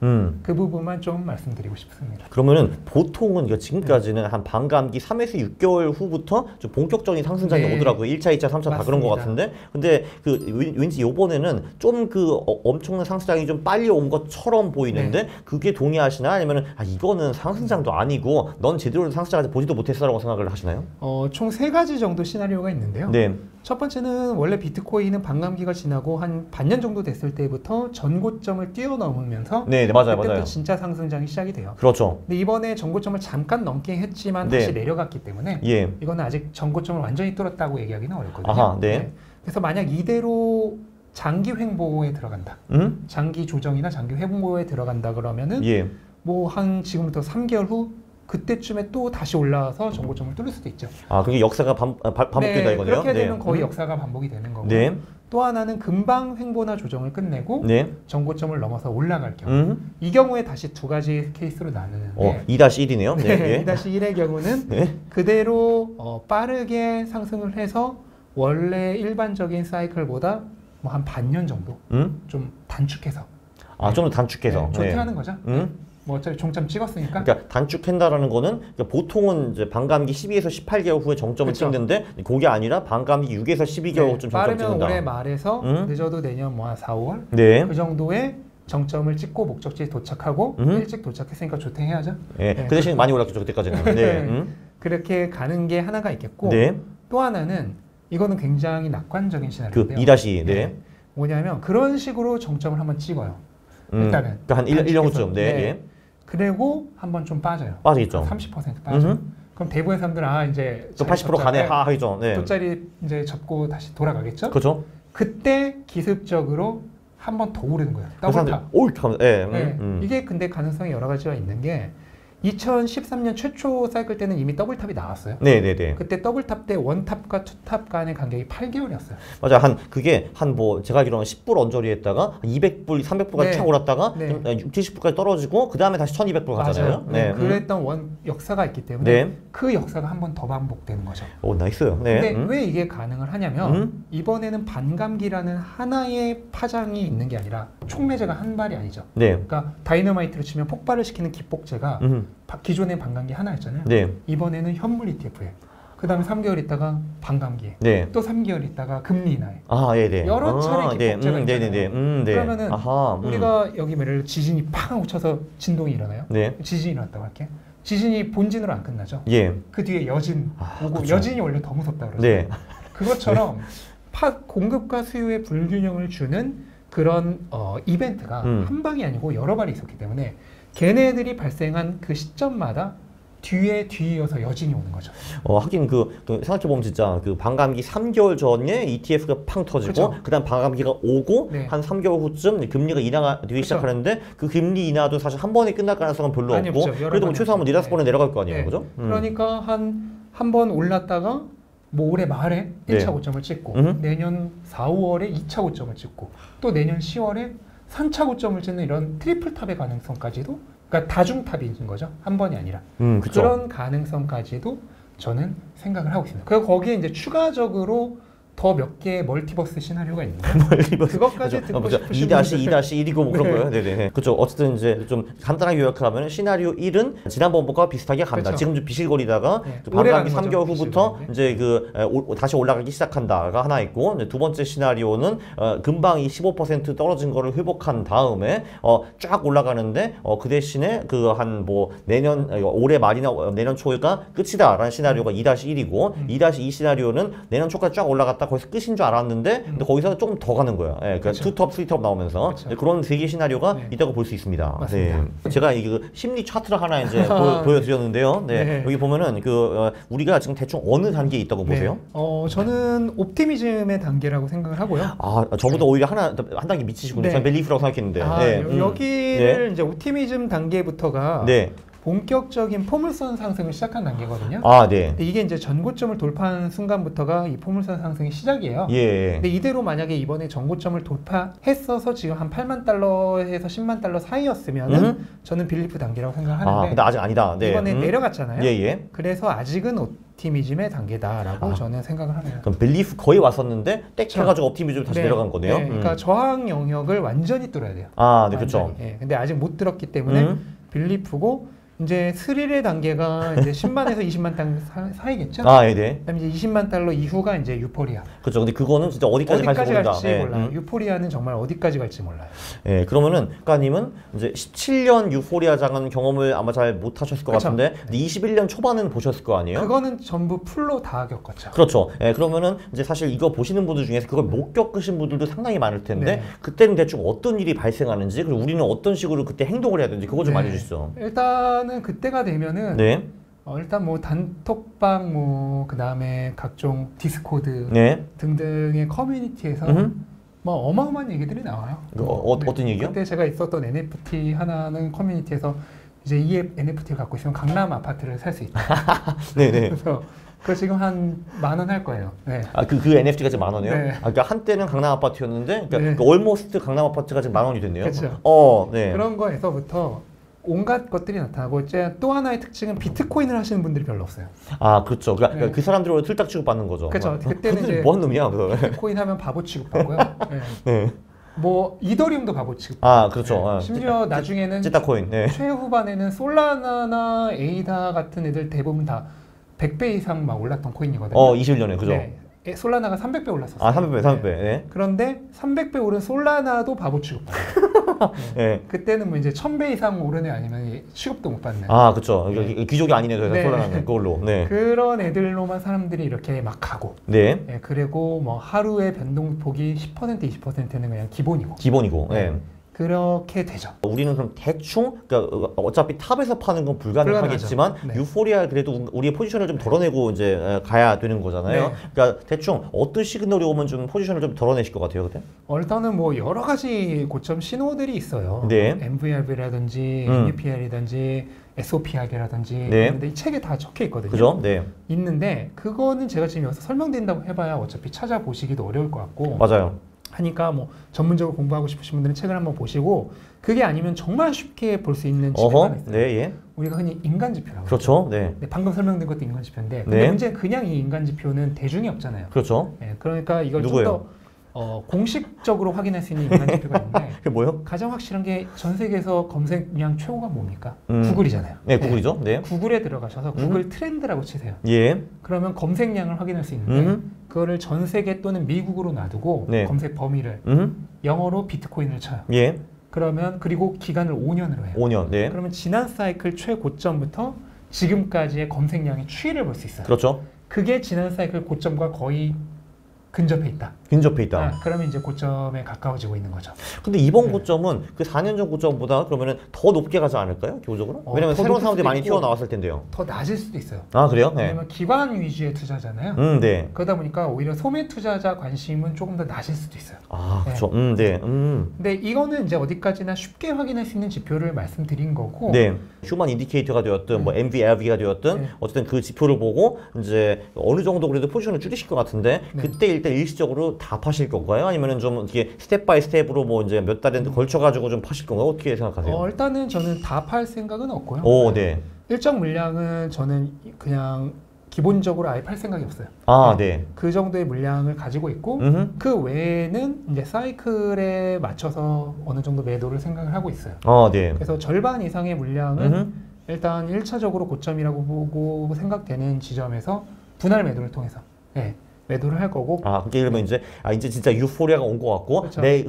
그 부분만 좀 말씀드리고 싶습니다. 그러면은 보통은 지금까지는 한 반감기 3에서 6개월 후부터 좀 본격적인 상승장이 오더라고요. 1차, 2차, 3차 다 그런 것 같은데. 근데 왠지 요번에는 좀 엄청난 상승장이 좀 빨리 온 것처럼 보이는데 그게 동의하시나? 아니면은 이거는 상승장도 아니고 넌 제대로 상승장까지 보지도 못했어라고 생각을 하시나요? 총 3가지 정도 시나리오가 있는데요. 첫 번째는 원래 비트코인은 반감기가 지나고 한 반년 정도 됐을 때부터 전고점을 뛰어넘으면서 그때부터 진짜 상승장이 시작이 돼요. 그렇죠. 근데 이번에 전고점을 잠깐 넘긴 했지만 다시 내려갔기 때문에 이거는 아직 전고점을 완전히 뚫었다고 얘기하기는 어렵거든요. 그래서 만약 이대로 장기 횡보에 들어간다. 장기 조정이나 장기 횡보에 들어간다 그러면은 뭐 한 지금부터 3개월 후 그때쯤에 또 다시 올라와서 전고점을 뚫을 수도 있죠. 그게 역사가 반복된다 이거네요. 그렇게 되면 거의 역사가 반복이 되는 거고. 또 하나는 금방 횡보나 조정을 끝내고 네. 전고점을 넘어서 올라갈 경우 이 경우에 다시 두 가지 케이스로 나누는데 2-1이네요. 네, 네. 2-1의 경우는 네. 그대로 빠르게 상승을 해서 원래 일반적인 사이클보다 뭐 한 반년 정도 좀 단축해서 좀 더 단축해서 네, 조퇴하는 거죠. 뭐 어차피 종점 찍었으니까. 그러니까 단축한다라는 거는 그러니까 보통은 이제 반감기 12에서 18개월 후에 정점을 그쵸. 찍는데 그게 아니라 반감기 6에서 12개월쯤 정점 찍는다. 빠르면 올해 말에서 늦어도 내년 뭐 한 4, 5월 네. 그 정도에 정점을 찍고 목적지에 도착하고 일찍 도착했으니까 조퇴해야죠. 네. 그 대신 많이 올랐겠죠 그때까지는. 네. 그렇게 가는 게 하나가 있겠고 네. 또 하나는 이거는 굉장히 낙관적인 시나리오인데요. 2-2. 네. 뭐냐면 그런 식으로 정점을 한번 찍어요. 일단은 그러니까 한 1년 후쯤. 네. 네. 그리고 한번 좀 빠져요. 빠지겠죠. 30% 빠져. 그럼 대부분의 사람들은 이제 또 80% 가네 하죠. 네. 돗자리 이제 접고 다시 돌아가겠죠. 그렇죠. 그때 기습적으로 한 번 더 오르는 거예요. 더블탑. 이게 근데 가능성이 여러 가지가 있는 게 2013년 최초 사이클 때는 이미 더블탑이 나왔어요. 네네네. 그때 더블탑 때 원탑과 투탑 간의 간격이 8개월이었어요. 맞아. 그게 뭐 제가 알기로는 10불 언저리했다가 200불, 300불까지 네. 착 올랐다가 네. 60, 70불까지 떨어지고 그 다음에 다시 1200불 가잖아요. 네. 그랬던 역사가 있기 때문에 그 역사가 한 번 더 반복되는 거죠. 오, 나이스요. 네. 근데 왜 이게 가능을 하냐면 이번에는 반감기라는 하나의 파장이 있는 게 아니라 촉매제가 한 발이 아니죠. 네. 그러니까 다이너마이트로 치면 폭발을 시키는 기폭제가 기존의 반감기 하나였잖아요. 네. 이번에는 현물 ETF에 그 다음에 3개월 있다가 반감기에 네. 또 3개월 있다가 금리 인하에 네. 여러 차례 기폭제가 있잖아요. 네. 그러면은 우리가 여기 예를 지진이 팡 하고 쳐서 진동이 일어나요. 네. 지진이 일어났다고 할게. 지진이 본진으로 안 끝나죠. 예. 그 뒤에 여진 오고 그쵸. 여진이 원래 더 무섭다 그러죠. 네. 그것처럼 공급과 수요의 불균형을 주는 그런 이벤트가 한 방이 아니고 여러 발이 있었기 때문에 걔네들이 발생한 그 시점마다 뒤에 뒤이어서 여진이 오는 거죠. 하긴 생각해보면 진짜 그 반감기 3개월 전에 ETF가 팡 터지고 그다음 반감기가 오고 네. 한 3개월 후쯤 금리가 인하가 되기 시작하는데 그 금리 인하도 사실 한 번에 끝날 가능성은 별로 많이 없고 없죠. 그래도 뭐 최소한 2-5번은 내려갈 거 아니에요. 네. 그죠? 그러니까 한 번 올랐다가 뭐 올해 말에 1차 고점을 찍고 내년 4, 5월에 2차 고점을 찍고 또 내년 10월에 3차 고점을 찍는 이런 트리플 탑의 가능성까지도 그러니까 다중탑인 거죠. 한 번이 아니라. 그런 가능성까지도 저는 생각을 하고 있습니다. 그리고 거기에 이제 추가적으로 더 몇 개의 멀티버스 시나리오가 있는데 그것까지 듣고 싶으신 2-2-1이고 뭐 그런 거예요. 네네. 그렇죠. 어쨌든 이제 좀 간단하게 요약하면 시나리오 1은 지난번과 비슷하게 간다. 지금 좀 비실거리다가 반감기 3개월 후부터 이제 다시 올라가기 시작한다가 하나 있고 두 번째 시나리오는 금방 이 15% 떨어진 거를 회복한 다음에 쫙 올라가는데 그 대신에 한 뭐 내년 올해 말이나 내년 초가 끝이다라는 시나리오가 2-1이고 2-2 시나리오는 내년 초까지 쫙 올라갔다 거기서 끝인 줄 알았는데 근데 거기서 조금 더 가는 거예요. 그러니까 투톱, 쓰리톱 나오면서 그런 세 개의 시나리오가 있다고 볼 수 있습니다. 맞습니다. 네. 제가 심리 차트를 하나 이제 보여드렸는데요. 네. 여기 보면은 우리가 지금 대충 어느 단계에 있다고 보세요? 저는 옵티미즘의 단계라고 생각을 하고요. 저보다 오히려 한 단계 미치시군요. 저는 벨리프라고 생각했는데. 여기를 이제 옵티미즘 단계부터가 본격적인 포물선 상승을 시작한 단계거든요. 네. 근데 이게 이제 전고점을 돌파한 순간부터가 이 포물선 상승의 시작이에요. 예. 근데 이대로 만약에 이번에 전고점을 돌파했어서 지금 한 8만 달러에서 10만 달러 사이였으면은 저는 빌리프 단계라고 생각하는데 근데 아직 아니다. 네. 이번에 내려갔잖아요. 예. 그래서 아직은 옵티미즘의 단계다라고 저는 생각을 하네요. 그럼 빌리프 거의 왔었는데 땡 해가지고 옵티미즘 다시 내려간 거네요. 그러니까 저항 영역을 완전히 뚫어야 돼요. 네, 그렇죠. 근데 아직 못 뚫었기 때문에 빌리프고 이제 스릴의 단계가 이제 10만에서 20만 달러 사이겠죠? 네. 그다음에 이제 20만 달러 이후가 이제 유포리아. 그렇죠. 근데 그거는 진짜 어디까지 갈지 몰라요. 유포리아는 정말 어디까지 갈지 몰라요. 그러면은 까님은 이제 17년 유포리아장은 경험을 아마 잘 못하셨을 것 같은데 21년 초반은 보셨을 거 아니에요? 그거는 전부 풀로 다 겪었죠. 그렇죠. 그러면은 이제 사실 이거 보시는 분들 중에서 그걸 못 겪으신 분들도 상당히 많을 텐데 그때는 대충 어떤 일이 발생하는지 그리고 우리는 어떤 식으로 그때 행동을 해야 되는지 그거 좀 알려주시죠. 일단은 그때가 되면은 일단 뭐 단톡방 그 다음에 각종 디스코드 등등의 커뮤니티에서 뭐 어마어마한 얘기들이 나와요. 어떤 얘기요? 그때 제가 있었던 NFT 하나는 커뮤니티에서 이제 이 NFT를 갖고 있으면 강남 아파트를 살 수 있다. 네네. 그래서 그거 지금 한 10,000원 할 거예요. 네. 아, 그 NFT가 지금 10,000원이에요? 네. 아, 그러니까 한때는 강남 아파트였는데, 그러니까 네. 그 올모스트 강남 아파트가 지금 10,000원이 됐네요. 그렇죠. 네. 그런 거에서부터 온갖 것들이 나타나고 이제 또 하나의 특징은 비트코인을 하시는 분들이 별로 없어요. 아, 그렇죠. 그러니까 네. 그 사람들로 틀딱 취급받는 거죠. 그렇죠. 그때는 이제 뭐한 놈이야? 비트코인 하면 바보 취급하고요. 네. 네. 뭐 이더리움도 바보 취급. 아, 그렇죠. 네. 아, 심지어 나중에는 찌따코인. 네. 최후반에는 솔라나나 에이다 같은 애들 대부분 다 100배 이상 막 올랐던 코인이거든요. 21년에 그죠? 네. 솔라나가 300배 올랐었어요. 아, 300배. 네. 네. 그런데 300배 오른 솔라나도 바보 취급받아요. 네. 그때는 뭐 이제 1000배 이상 오른 애 아니면 취급도 못 받는. 아, 그렇죠. 귀족이 아니네, 더 이상 네. 솔라나는 그걸로. 네. 그런 애들로만 사람들이 이렇게 막 가고. 네. 네, 그리고 뭐 하루의 변동폭이 10% 20%는 그냥 기본이고. 기본이고. 네. 그렇게 되죠. 우리는 그럼 대충, 그러니까 어차피 탑에서 파는 건 불가능하겠지만 네. 유포리아 그래도 우리의 포지션을 좀 덜어내고 이제 가야 되는 거잖아요. 네. 그러니까 대충 어떤 시그널이 오면 좀 포지션을 좀 덜어내실 것 같아요, 그때? 일단은 뭐 여러 가지 고점 신호들이 있어요. 네. MVRV라든지 NUPR이라든지 SOPR이라든지 네. 그런데 이 책에 다 적혀 있거든요. 그죠? 네. 있는데 그거는 제가 지금 여기서 설명드린다고 해봐야 어차피 찾아보시기도 어려울 것 같고 맞아요. 하니까 뭐 전문적으로 공부하고 싶으신 분들은 책을 한번 보시고 그게 아니면 정말 쉽게 볼 수 있는 지표가 있어요. 네, 예. 우리가 흔히 인간 지표라고 그렇죠. 네. 네, 방금 설명드린 것도 인간 지표인데 근데 네. 문제는 그냥 이 인간 지표는 대중이 없잖아요. 그렇죠. 네, 그러니까 이걸 좀 누구예요? 더 공식적으로 확인할 수 있는 인간 지표가 있는데 그게 뭐요? 가장 확실한 게 전 세계에서 검색량 최고가 뭡니까? 구글이잖아요. 네, 구글이죠. 네. 구글에 들어가셔서 구글 트렌드라고 치세요. 예. 그러면 검색량을 확인할 수 있는데 그거를 전 세계 또는 미국으로 놔두고 네. 검색 범위를 영어로 비트코인을 쳐요. 예. 그러면 그리고 기간을 5년으로 해요. 5년. 네. 그러면 지난 사이클 최고점부터 지금까지의 검색량의 추이를 볼 수 있어요. 그렇죠. 그게 지난 사이클 고점과 거의 근접해 있다. 근접해 있다. 그러면 이제 고점에 가까워지고 있는 거죠. 근데 이번 네. 고점은 그 4년 전 고점보다 그러면은 더 높게 가지 않을까요? 기본적으로? 왜냐면 더 새로운 높을 사람들이 수도 많이 있고 튀어나왔을 텐데요. 더 낮을 수도 있어요. 아, 그래요? 네. 왜냐면 기관 위주의 투자잖아요. 네. 그러다 보니까 오히려 소매 투자자 관심은 조금 더 낮을 수도 있어요. 아, 네. 그렇죠. 네. 근데 이거는 이제 어디까지나 쉽게 확인할 수 있는 지표를 말씀드린 거고 네. 휴먼 인디케이터가 되었든 뭐 MVRV가 되었든 네. 어쨌든 그 지표를 보고 이제 어느 정도 그래도 포지션을 줄이실 것 같은데 네. 그때 일단 일시적으로 다 파실 건가요? 아니면은 좀 이게 스텝 바이 스텝으로 뭐 이제 몇 달에 걸쳐 가지고 좀 파실 건가요? 어떻게 생각하세요? 일단은 저는 다 팔 생각은 없고요. 오, 네. 일정 물량은 저는 그냥 기본적으로 아예 팔 생각이 없어요. 아, 네. 그 정도의 물량을 가지고 있고 그 외에는 이제 사이클에 맞춰서 어느 정도 매도를 생각을 하고 있어요. 아, 네. 그래서 절반 이상의 물량은 일단 1차적으로 고점이라고 보고 생각되는 지점에서 분할 매도를 통해서 매도를 할 거고. 아, 그게 이러면 이제 이제 진짜 유포리아가 온 것 같고 그렇죠. 내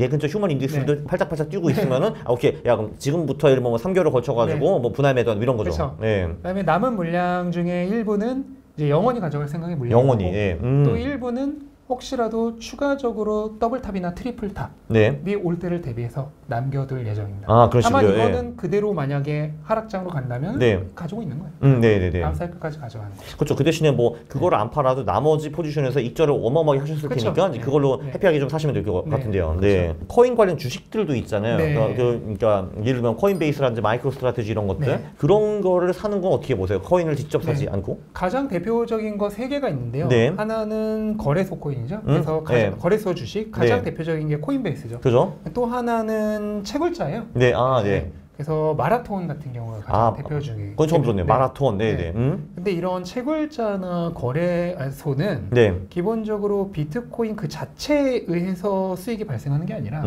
근처 휴먼 인덱스도 팔짝팔짝 뛰고 있으면은 오케이, 야 그럼 지금부터 이러면 뭐 3개월을 걸쳐가지고 뭐 분할 매도 이런 거죠. 그렇죠. 네. 그다음에 남은 물량 중에 일부는 이제 영원히 가져갈 생각의 물량이고 영원히. 예. 또 일부는 혹시라도 추가적으로 더블탑이나 트리플탑이 네. 올 때를 대비해서 남겨둘 예정입니다. 아, 그런 다만 식으로요. 이거는 그대로 만약에 하락장으로 간다면 네. 가지고 있는 거예요. 네네네. 다음 사이클까지 가져가는 거죠. 그렇죠. 그 대신에 뭐 그거를 안 팔아도 나머지 포지션에서 익절을 어마어마하게 하셨을 그쵸. 테니까 네. 그걸로 네. 해피하게 좀 사시면 될 것 네. 같은데요. 네. 코인 관련 주식들도 있잖아요. 네. 그러니까 예를 들면 코인베이스라든지 마이크로 스트라테지 이런 것들 네. 그런 거를 사는 건 어떻게 보세요? 코인을 직접 사지 네. 않고? 가장 대표적인 거 세 개가 있는데요. 네. 하나는 거래소 코인이죠. 그래서 네. 거래소 주식 가장 네. 대표적인 게 코인베이스죠. 그죠? 또 하나는 채굴자예요. 네. 아, 네. 그래서 마라톤 같은 경우가 가장 대표 중에. 그건 처음 들었네요. 마라톤. 네네. 근데 이런 채굴자나 거래소는 네. 기본적으로 비트코인 그 자체에 의해서 수익이 발생하는 게 아니라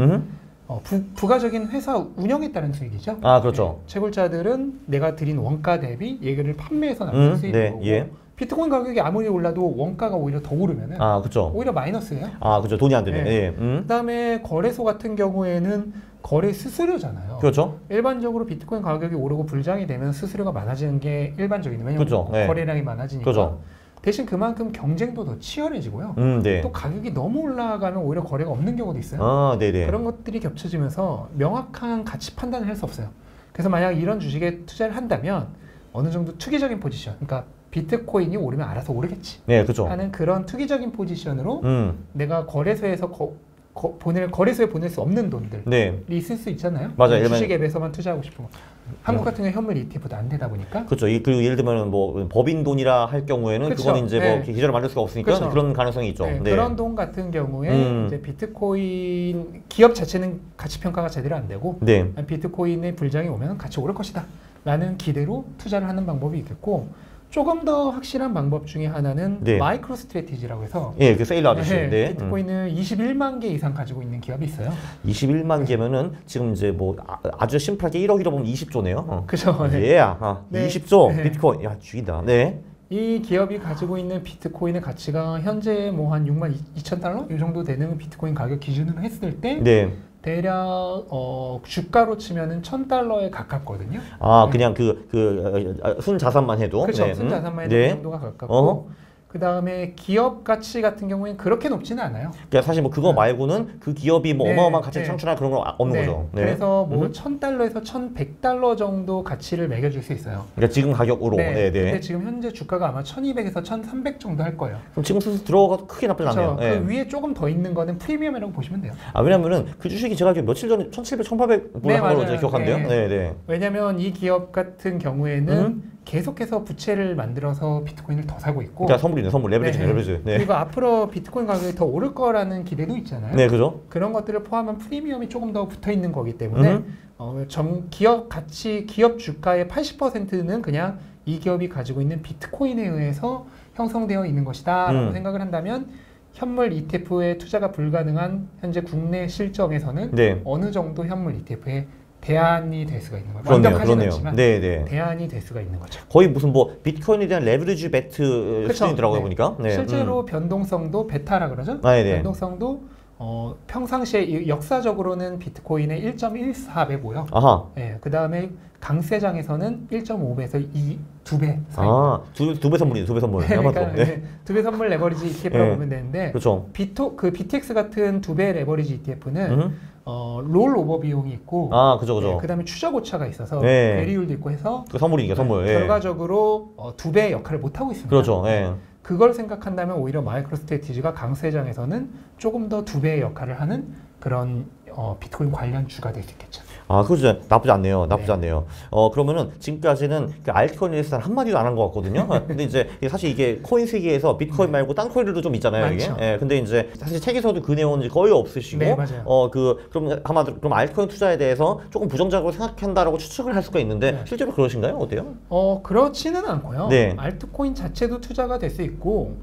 부가적인 회사 운영에 따른 수익이죠. 아, 그렇죠. 채굴자들은 내가 드린 원가 대비 얘를 판매해서 나는 수익인 네. 거고 예. 비트코인 가격이 아무리 올라도 원가가 오히려 더 오르면은 아, 그렇죠. 오히려 마이너스예요. 아, 그렇죠. 돈이 안 되네. 네. 예. 그다음에 거래소 같은 경우에는 거래 수수료잖아요. 그렇죠. 일반적으로 비트코인 가격이 오르고 불장이 되면 수수료가 많아지는 게 일반적이에요. 왜냐면 그렇죠. 네. 거래량이 많아지니까. 그렇죠. 대신 그만큼 경쟁도 더 치열해지고요. 네. 또 가격이 너무 올라가면 오히려 거래가 없는 경우도 있어요. 아, 네네. 그런 것들이 겹쳐지면서 명확한 가치 판단을 할 수 없어요. 그래서 만약 이런 주식에 투자를 한다면 어느 정도 투기적인 포지션, 그러니까 비트코인이 오르면 알아서 오르겠지 네, 그렇죠. 하는 그런 투기적인 포지션으로 내가 거래소에서 거래소에 보낼 수 없는 돈들이 네. 있을 수 있잖아요. 맞아요. 주식 앱에서만 투자하고 싶은 거. 한국 같은 경우 현물 ETF도 안 되다 보니까. 그렇죠. 그리고 예를 들면 뭐 법인 돈이라 할 경우에는 그쵸. 그건 이제 뭐 네. 계좌를 만들 수가 없으니까 그쵸. 그런 가능성이 있죠. 네, 네. 그런 돈 같은 경우에 이제 비트코인 기업 자체는 가치 평가가 제대로 안 되고 네. 비트코인의 불장이 오면 같이 오를 것이다 라는 기대로 투자를 하는 방법이 있겠고, 조금 더 확실한 방법 중에 하나는 네. 마이크로 스트래티지라고 해서 예, 그 세일러 아저씨. 네. 비트코인을 21만 개 이상 가지고 있는 기업이 있어요. 21만 개면은 지금 이제 뭐 아주 심플하게 1억이라 보면 20조네요. 그죠. 네. 예. 네. 20조 네. 비트코인. 야, 죽이다. 네. 이 기업이 가지고 있는 비트코인의 가치가 현재 뭐 한 6만 2천 달러 이 정도 되는 비트코인 가격 기준으로 했을 때 네. 대략 주가로 치면은 1,000달러에 가깝거든요. 그냥 순 자산만 해도. 그렇죠. 네. 순 자산만 해도 네. 그 정도가 가깝고. 그 다음에 기업 가치 같은 경우에는 그렇게 높지는 않아요. 그러니까 사실 뭐 그거 말고는 그 기업이 뭐 네, 어마어마한 가치를 네. 창출할 그런 건 없는 거죠. 네. 그래서 뭐 1,000달러에서 1,100달러 정도 가치를 매겨줄 수 있어요. 그러니까 지금 가격으로. 네. 네. 근데 지금 현재 주가가 아마 1,200에서 1,300 정도 할 거예요. 그럼 지금 슬슬 들어가도 크게 나쁘지 않네요. 그 위에 조금 더 있는 거는 프리미엄이라고 보시면 돼요. 왜냐면은 그 주식이 제가 알기로 며칠 전에 1,700, 1,800 한 걸로 제가 기억한대요. 네. 왜냐면 이 기업 같은 경우에는 계속해서 부채를 만들어서 비트코인을 더 사고 있고. 그러니까 선물이네, 선물. 레버리지. 네. 그리고 앞으로 비트코인 가격이 더 오를 거라는 기대도 있잖아요. 네, 그죠? 그런 것들을 포함한 프리미엄이 조금 더 붙어 있는 거기 때문에 기업 주가의 80%는 그냥 이 기업이 가지고 있는 비트코인에 의해서 형성되어 있는 것이다라고 생각을 한다면 현물 ETF에 투자가 불가능한 현재 국내 실정에서는 네. 어느 정도 현물 ETF에 대안이 될 수가 있는 거죠. 그러네요. 완벽하진 않지만 네. 대안이 될 수가 있는 거죠. 거의 무슨 뭐 비트코인에 대한 레버리지 배트 수준이더라고요. 보니까. 네. 실제로 변동성도 베타라 그러죠. 네. 변동성도 평상시에 역사적으로는 비트코인의 1.14배고요. 아하. 네, 그 다음에 강세장에서는 1.5배에서 2배 사이. 두 배 선물이네, 두 배 선물. 그러니까 두 배 선물 레버리지 ETF라고 보면 되는데, 그렇죠. BTX 같은 두 배 레버리지 ETF는 롤 오버 비용이 있고, 그죠. 그 다음에 추적 오차가 있어서 괴리율도 있고 해서 그 선물이니까 선물. 결과적으로 두 배의 역할을 못 하고 있습니다. 그렇죠. 그걸 생각한다면 오히려 마이크로 스트래티지가 강세장에서는 조금 더 두 배의 역할을 하는 그런 비트코인 관련 주가 될 수 있겠죠. 그렇죠. 나쁘지 않네요. 그러면은 지금까지는 그 알트코인에 대해서 한마디도 안 한 것 같거든요. 근데 이제 사실 이게 코인 세계에서 비트코인 말고 딴 코인들도 좀 있잖아요. 이게. 근데 이제 사실 책에서도 그 내용은 거의 없으시고, 네, 맞아요. 그럼 알트코인 투자에 대해서 조금 부정적으로 생각한다라고 추측을 할 수가 있는데 실제로 그러신가요? 어때요? 그렇지는 않고요. 네. 알트코인 자체도 투자가 될 수 있고,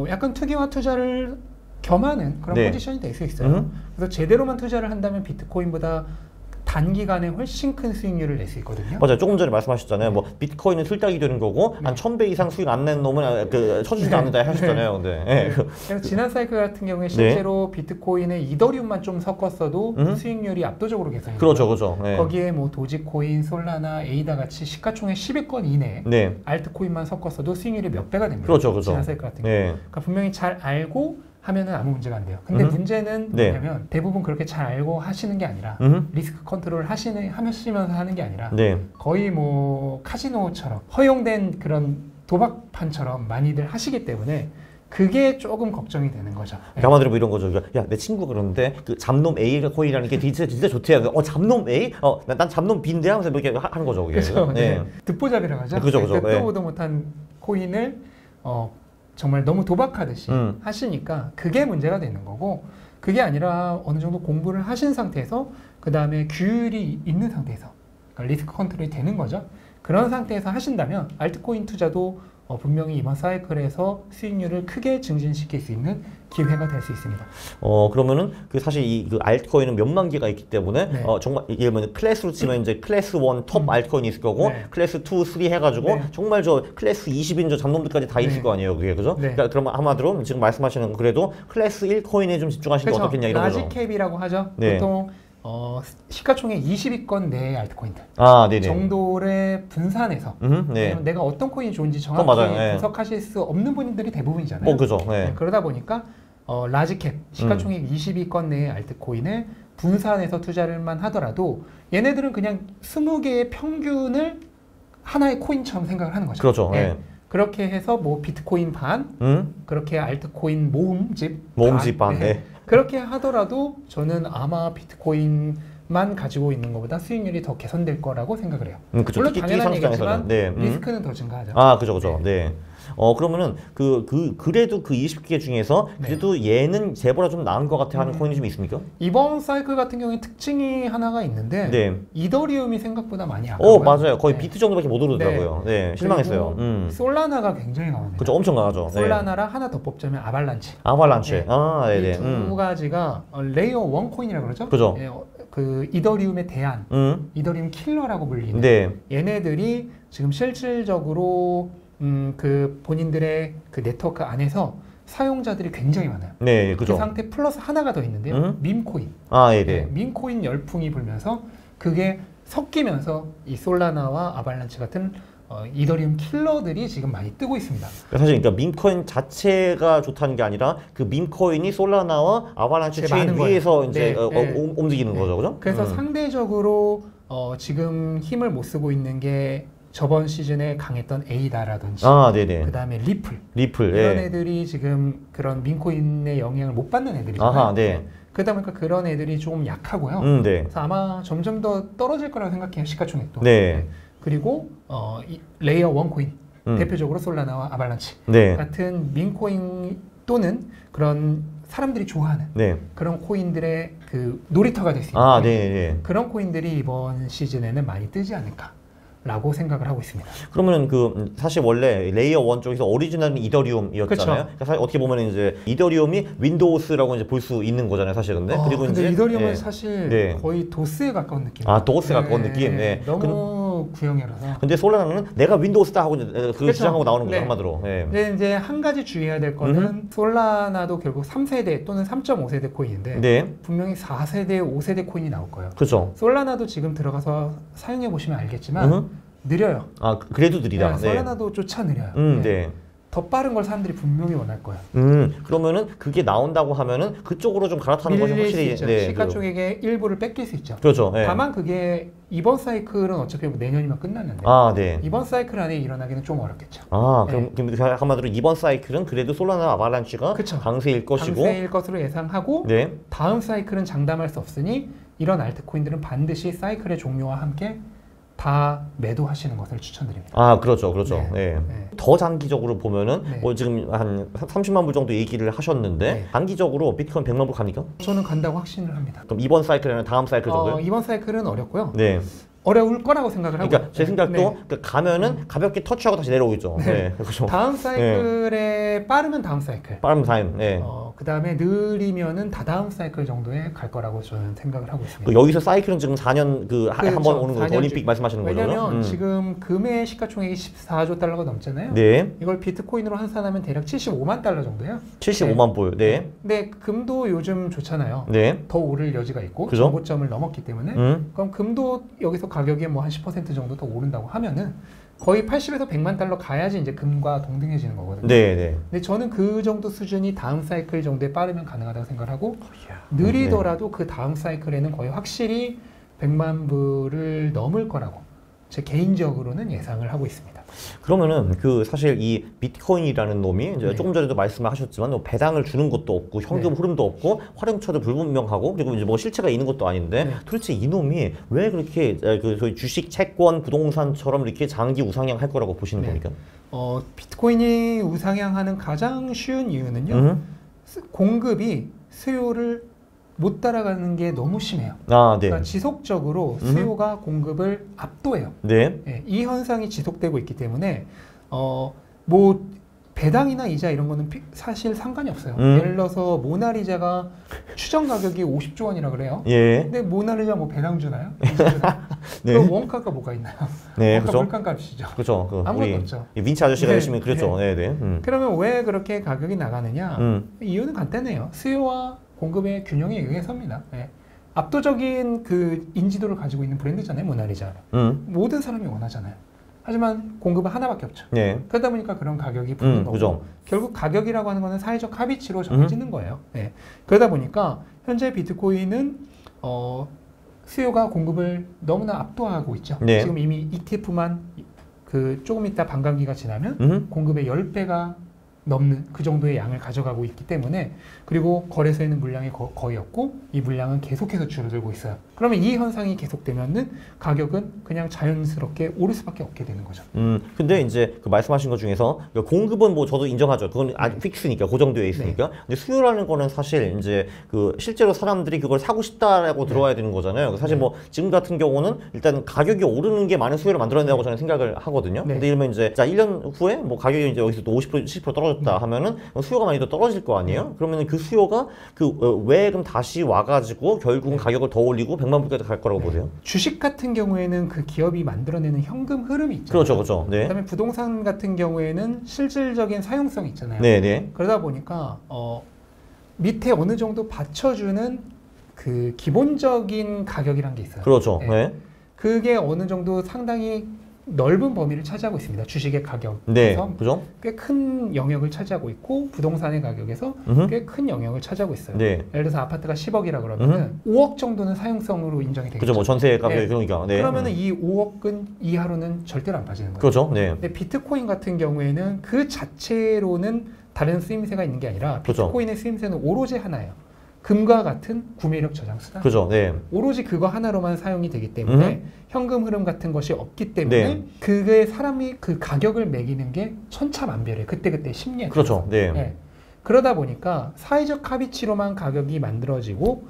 약간 투기와 투자를 겸하는 그런 포지션이 될 수 있어요. 그래서 제대로만 투자를 한다면 비트코인보다 단기간에 훨씬 큰 수익률을 낼 수 있거든요. 맞아요. 조금 전에 말씀하셨잖아요. 뭐 비트코인은 틀딱이 되는 거고 한 1,000배 이상 수익 안 낸 놈은 쳐주지도 않는다 하셨잖아요. 근데 그래서 지난 사이클 같은 경우에 실제로 비트코인에 이더리움만 좀 섞었어도 수익률이 압도적으로 개선이 돼요. 그렇죠. 거기에 뭐 도지코인, 솔라나, 에이다 같이 시가총액 10위권 이내 알트코인만 섞었어도 수익률이 몇 배가 됩니다. 그렇죠. 지난 사이클 같은 경우. 그러니까 분명히 잘 알고 하면은 아무 문제가 안 돼요. 근데 문제는 뭐냐면 대부분 그렇게 잘 알고 하시는 게 아니라 리스크 컨트롤 하시면서 하는 게 아니라 거의 뭐 카지노처럼 허용된 그런 도박판처럼 많이들 하시기 때문에 그게 조금 걱정이 되는 거죠. 가만히 이런 거죠. 야, 내 친구가 그러는데 그 잡놈 A 코인이라는 게 진짜 좋대요. 잡놈 A? 난 잡놈 B인데 하면서 이렇게 하는 거죠. 그게. 그렇죠. 듣보잡이라고 하죠. 그죠. 듣도 보도 못한 코인을 정말 너무 도박하듯이 하시니까 그게 문제가 되는 거고, 그게 아니라 어느 정도 공부를 하신 상태에서 그 다음에 규율이 있는 상태에서, 그러니까 리스크 컨트롤이 되는 거죠. 그런 상태에서 하신다면 알트코인 투자도 분명히 이번 사이클에서 수익률을 크게 증진시킬 수 있는 기회가 될 수 있습니다. 그러면은 사실 그 알트코인은 몇만 개가 있기 때문에 정말 예를 들면 클래스로 치면 이제 클래스 1 톱 알트코인이 있을 거고 클래스 2, 3 해가지고 정말 저 클래스 20인 저 잡놈들까지 다 있을 거 아니에요, 그게 그죠? 그러니까 그러면 한마디로 지금 말씀하시는 거 그래도 클래스 1 코인에 좀 집중하시는 게 어떻겠냐 이런 거죠. 라지캡이라고 하죠. 보통 시가총액 20위권 내의 알트코인들 정도를 분산해서 내가 어떤 코인이 좋은지 정확히 분석하실 수 없는 분들이 대부분이잖아요. 그죠. 그러다 보니까 라지캡 시가총액 20위권 내의 알트코인을 분산해서 투자를만 하더라도 얘네들은 그냥 20개의 평균을 하나의 코인처럼 생각을 하는 거죠. 그렇죠. 그렇게 해서 뭐 비트코인 반, 그렇게 알트코인 모음집 반. 그렇게 하더라도 저는 아마 비트코인 만 가지고 있는 것보다 수익률이 더 개선될 거라고 생각을 해요. 그쵸. 물론 특히 당연한 얘기지만 네. 리스크는 더 증가하죠. 아, 그죠. 네. 그러면은 그래도 그 20개 중에서 그래도 얘는 쟤보다 좀 나은 것 같아 하는 코인이 좀 있습니까? 이번 사이클 같은 경우에 특징이 하나가 있는데 네. 이더리움이 생각보다 많이 약하고요. 맞아요. 거의 비트 정도밖에 못 오르더라고요. 네, 실망했어요. 솔라나가 굉장히 강합니다. 그죠, 엄청 강하죠. 솔라나랑 하나 더 뽑자면 아발란치. 아발란치. 네네. 이 두 가지가 레이어 1 코인이라 그러죠. 그죠. 그 이더리움의 대안, 이더리움 킬러라고 불리는 네. 얘네들이 지금 실질적으로 그 본인들의 그 네트워크 안에서 사용자들이 굉장히 많아요. 네, 그죠. 그 상태 플러스 하나가 더 있는데요. 밈코인. 네. 밈코인 열풍이 불면서 그게 섞이면서 이 솔라나와 아발란치 같은 이더리움 킬러들이 지금 많이 뜨고 있습니다. 사실 그러니까 밈코인 자체가 좋다는 게 아니라 그 밈코인이 솔라나와 아발란치 체인 위에서 이제 움직이는 거죠, 그죠? 그래서 상대적으로 지금 힘을 못 쓰고 있는 게 저번 시즌에 강했던 에이다라든지 네네. 그 다음에 리플 이런 애들이 지금 그런 밈코인의 영향을 못 받는 애들이잖아요. 아하, 네. 그러다 보니까 그런 애들이 조금 약하고요. 네. 그래서 아마 점점 더 떨어질 거라고 생각해요. 시가총액도. 네. 그리고 이 레이어 1 코인 대표적으로 솔라나와 아발란치 같은 밈코인 또는 그런 사람들이 좋아하는 그런 코인들의 그 놀이터가 될 수 있는 그런 코인들이 이번 시즌에는 많이 뜨지 않을까 라고 생각을 하고 있습니다. 그러면 사실 원래 레이어 1 쪽에서 오리지널은 이더리움이었잖아요. 그러니까 사실 어떻게 보면 이제 이더리움이 윈도우스라고 이제 볼 수 있는 거잖아요, 사실은. 그리고 근데 이제 이더리움은 사실 거의 도스에 가까운 느낌. 도스에 가까운 느낌. 너무 구형이라서. 근데 솔라나는 내가 윈도우스다 하고 그걸 주장하고 나오는 거죠, 한마디로. 근데 이제 한 가지 주의해야 될 거는 솔라나도 결국 3세대 또는 3.5세대 코인인데 분명히 4세대, 5세대 코인이 나올 거예요. 그렇죠. 솔라나도 지금 들어가서 사용해 보시면 알겠지만 느려요. 그래도 느리다. 솔라나도 쫓아 느려요. 더 빠른 걸 사람들이 분명히 원할 거예요. 그러면은 그게 나온다고 하면은 그쪽으로 좀 갈아타는 것이 확실히 시가총액의 일부를 뺏길 수 있죠. 그렇죠. 다만 그게 이번 사이클은 어차피 내년이면 끝났는데 이번 사이클 안에 일어나기는 좀 어렵겠죠. 그럼 한마디로 이번 사이클은 그래도 솔라나 아발란치가 강세일 것이고 강세일 것으로 예상하고 다음 사이클은 장담할 수 없으니 이런 알트코인들은 반드시 사이클의 종료와 함께 다 매도하시는 것을 추천드립니다. 그렇죠. 더 장기적으로 보면은 지금 한 30만 불 정도 얘기를 하셨는데 단기적으로 비트코인 100만 불 갑니까? 저는 간다고 확신을 합니다. 그럼 이번 사이클이나 다음 사이클 정도요? 이번 사이클은 어렵고요. 어려울 거라고 생각을 하고. 그러니까 제 생각도 가면은 가볍게 터치하고 다시 내려오겠죠. 그렇죠. 다음 사이클에 빠르면 다음 사이클. 빠르면 다음. 그 다음에 느리면은 다다음 사이클 정도에 갈 거라고 저는 생각을 하고 있습니다. 여기서 사이클은 지금 4년 한 번 오는 거죠. 올림픽 말씀하시는 거죠. 왜냐면 지금 금의 시가총액이 14조 달러가 넘잖아요. 이걸 비트코인으로 환산하면 대략 75만 달러 정도예요. 75만 불. 근데 금도 요즘 좋잖아요. 더 오를 여지가 있고 정고점을 넘었기 때문에 그럼 금도 여기서 가격이 뭐 한 10% 정도 더 오른다고 하면은 거의 80에서 100만 달러 가야지 이제 금과 동등해지는 거거든요. 근데 저는 그 정도 수준이 다음 사이클 정도에 빠르면 가능하다고 생각을 하고 느리더라도 그 다음 사이클에는 거의 확실히 100만 불을 넘을 거라고 제 개인적으로는 예상을 하고 있습니다. 그러면은 사실 이 비트코인이라는 놈이 이제 조금 전에도 말씀을 하셨지만 배당을 주는 것도 없고 현금 흐름도 없고 활용처도 불분명하고 그리고 이제 뭐 실체가 있는 것도 아닌데 도대체 이 놈이 왜 그렇게 소위 주식, 채권, 부동산처럼 이렇게 장기 우상향할 거라고 보시는 겁니까? 비트코인이 우상향하는 가장 쉬운 이유는요. 공급이 수요를 못 따라가는 게 너무 심해요. 그러니까 지속적으로 수요가 공급을 압도해요. 이 현상이 지속되고 있기 때문에 뭐 배당이나 이자 이런 거는 사실 상관이 없어요. 예를 들어서 모나리자가 추정 가격이 50조 원이라 그래요. 근데 모나리자 뭐 배당 주나요? 그럼 원가가 뭐가 있나요? 원가 물가값이죠. 아무것도 없죠. 빈치 아저씨가 열심히 그랬죠. 그러면 왜 그렇게 가격이 나가느냐? 이유는 간단해요. 수요와 공급의 균형에 의해서입니다. 압도적인 그 인지도를 가지고 있는 브랜드잖아요, 모나리자. 모든 사람이 원하잖아요. 하지만 공급은 하나밖에 없죠. 그러다 보니까 그런 가격이 붙는 거고 결국 가격이라고 하는 것은 사회적 합의치로 정해지는 거예요. 그러다 보니까 현재 비트코인은 수요가 공급을 너무나 압도하고 있죠. 지금 이미 ETF만 조금 있다 반감기가 지나면 공급의 10배가 넘는 그 정도의 양을 가져가고 있기 때문에 그리고 거래소에는 물량이 거의 없고 이 물량은 계속해서 줄어들고 있어요. 그러면 이 현상이 계속되면은 가격은 그냥 자연스럽게 오를 수밖에 없게 되는 거죠. 근데 이제 그 말씀하신 것 중에서 공급은 뭐 저도 인정하죠. 그건 픽스니까 고정되어 있으니까. 근데 수요라는 거는 사실 이제 그 실제로 사람들이 그걸 사고 싶다라고 들어와야 되는 거잖아요. 사실 뭐 지금 같은 경우는 일단 가격이 오르는 게 많은 수요를 만들어낸다고 저는 생각을 하거든요. 근데 이러면 이제 자 1년 후에 뭐 가격이 이제 여기서 또 50% 70% 떨어졌다 하면은 수요가 많이 더 떨어질 거 아니에요? 그러면 그 수요가 왜 그럼 다시 와가지고 결국은 가격을 더 올리고 100만 불까지 갈 거라고 보세요? 주식 같은 경우에는 그 기업이 만들어내는 현금 흐름이 있잖아요. 그렇죠, 그렇죠. 네. 그다음에 부동산 같은 경우에는 실질적인 사용성이 있잖아요. 네, 네. 그러다 보니까 밑에 어느 정도 받쳐주는 그 기본적인 가격이란 게 있어요. 그렇죠. 네. 그게 어느 정도 상당히 넓은 범위를 차지하고 있습니다. 주식의 가격에서 네, 그죠? 꽤 큰 영역을 차지하고 있고 부동산의 가격에서 꽤 큰 영역을 차지하고 있어요. 네. 예를 들어서 아파트가 10억이라 그러면 5억 정도는 사용성으로 인정이 되겠죠. 그죠, 뭐 전세 가격이 그러니까. 네. 그러면은 이 5억은 이하로는 절대로 안 빠지는 거예요. 그렇죠. 네. 근데 비트코인 같은 경우에는 그 자체로는 다른 쓰임새가 있는 게 아니라 비트코인의 그렇죠. 쓰임새는 오로지 하나예요. 금과 같은 구매력 저장 수단. 그죠, 네. 오로지 그거 하나로만 사용이 되기 때문에 현금 흐름 같은 것이 없기 때문에 그게 사람이 그 가격을 매기는 게 천차만별이에요. 그때그때 심리에 그렇죠, 네. 그러다 보니까 사회적 합의치로만 가격이 만들어지고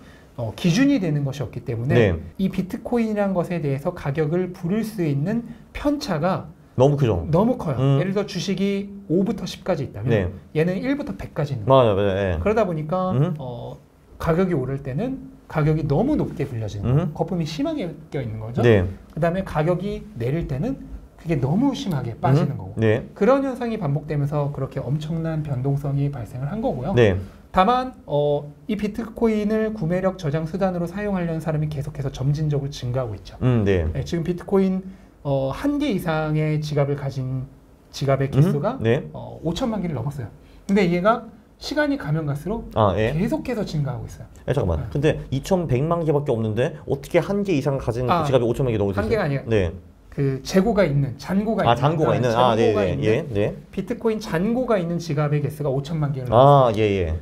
기준이 되는 것이 없기 때문에 이 비트코인이라는 것에 대해서 가격을 부를 수 있는 편차가 너무 크죠. 너무 커요. 예를 들어 주식이 5부터 10까지 있다면 얘는 1부터 100까지 있는 거예요. 맞아요. 그러다 보니까 가격이 오를 때는 가격이 너무 높게 불려지는 거예요. 거품이 심하게 껴있는 거죠. 그 다음에 가격이 내릴 때는 그게 너무 심하게 빠지는 거고 그런 현상이 반복되면서 그렇게 엄청난 변동성이 발생을 한 거고요. 다만 이 비트코인을 구매력 저장 수단으로 사용하려는 사람이 계속해서 점진적으로 증가하고 있죠. 지금 비트코인 1개 이상의 지갑을 가진 지갑의 개수가 5천만 개를 넘었어요. 근데 얘가 시간이 가면 갈수록 계속해서 증가하고 있어요. 잠깐만. 근데 2,100만 개밖에 없는데 어떻게 1개 이상 가진 지갑이 5천만 개 넘을 수 있어요? 1개가 아니라 그 재고가 있는 잔고가 있는 잔고가 있는 비트코인 잔고가 있는 지갑의 개수가 5천만 개를 넘었어요.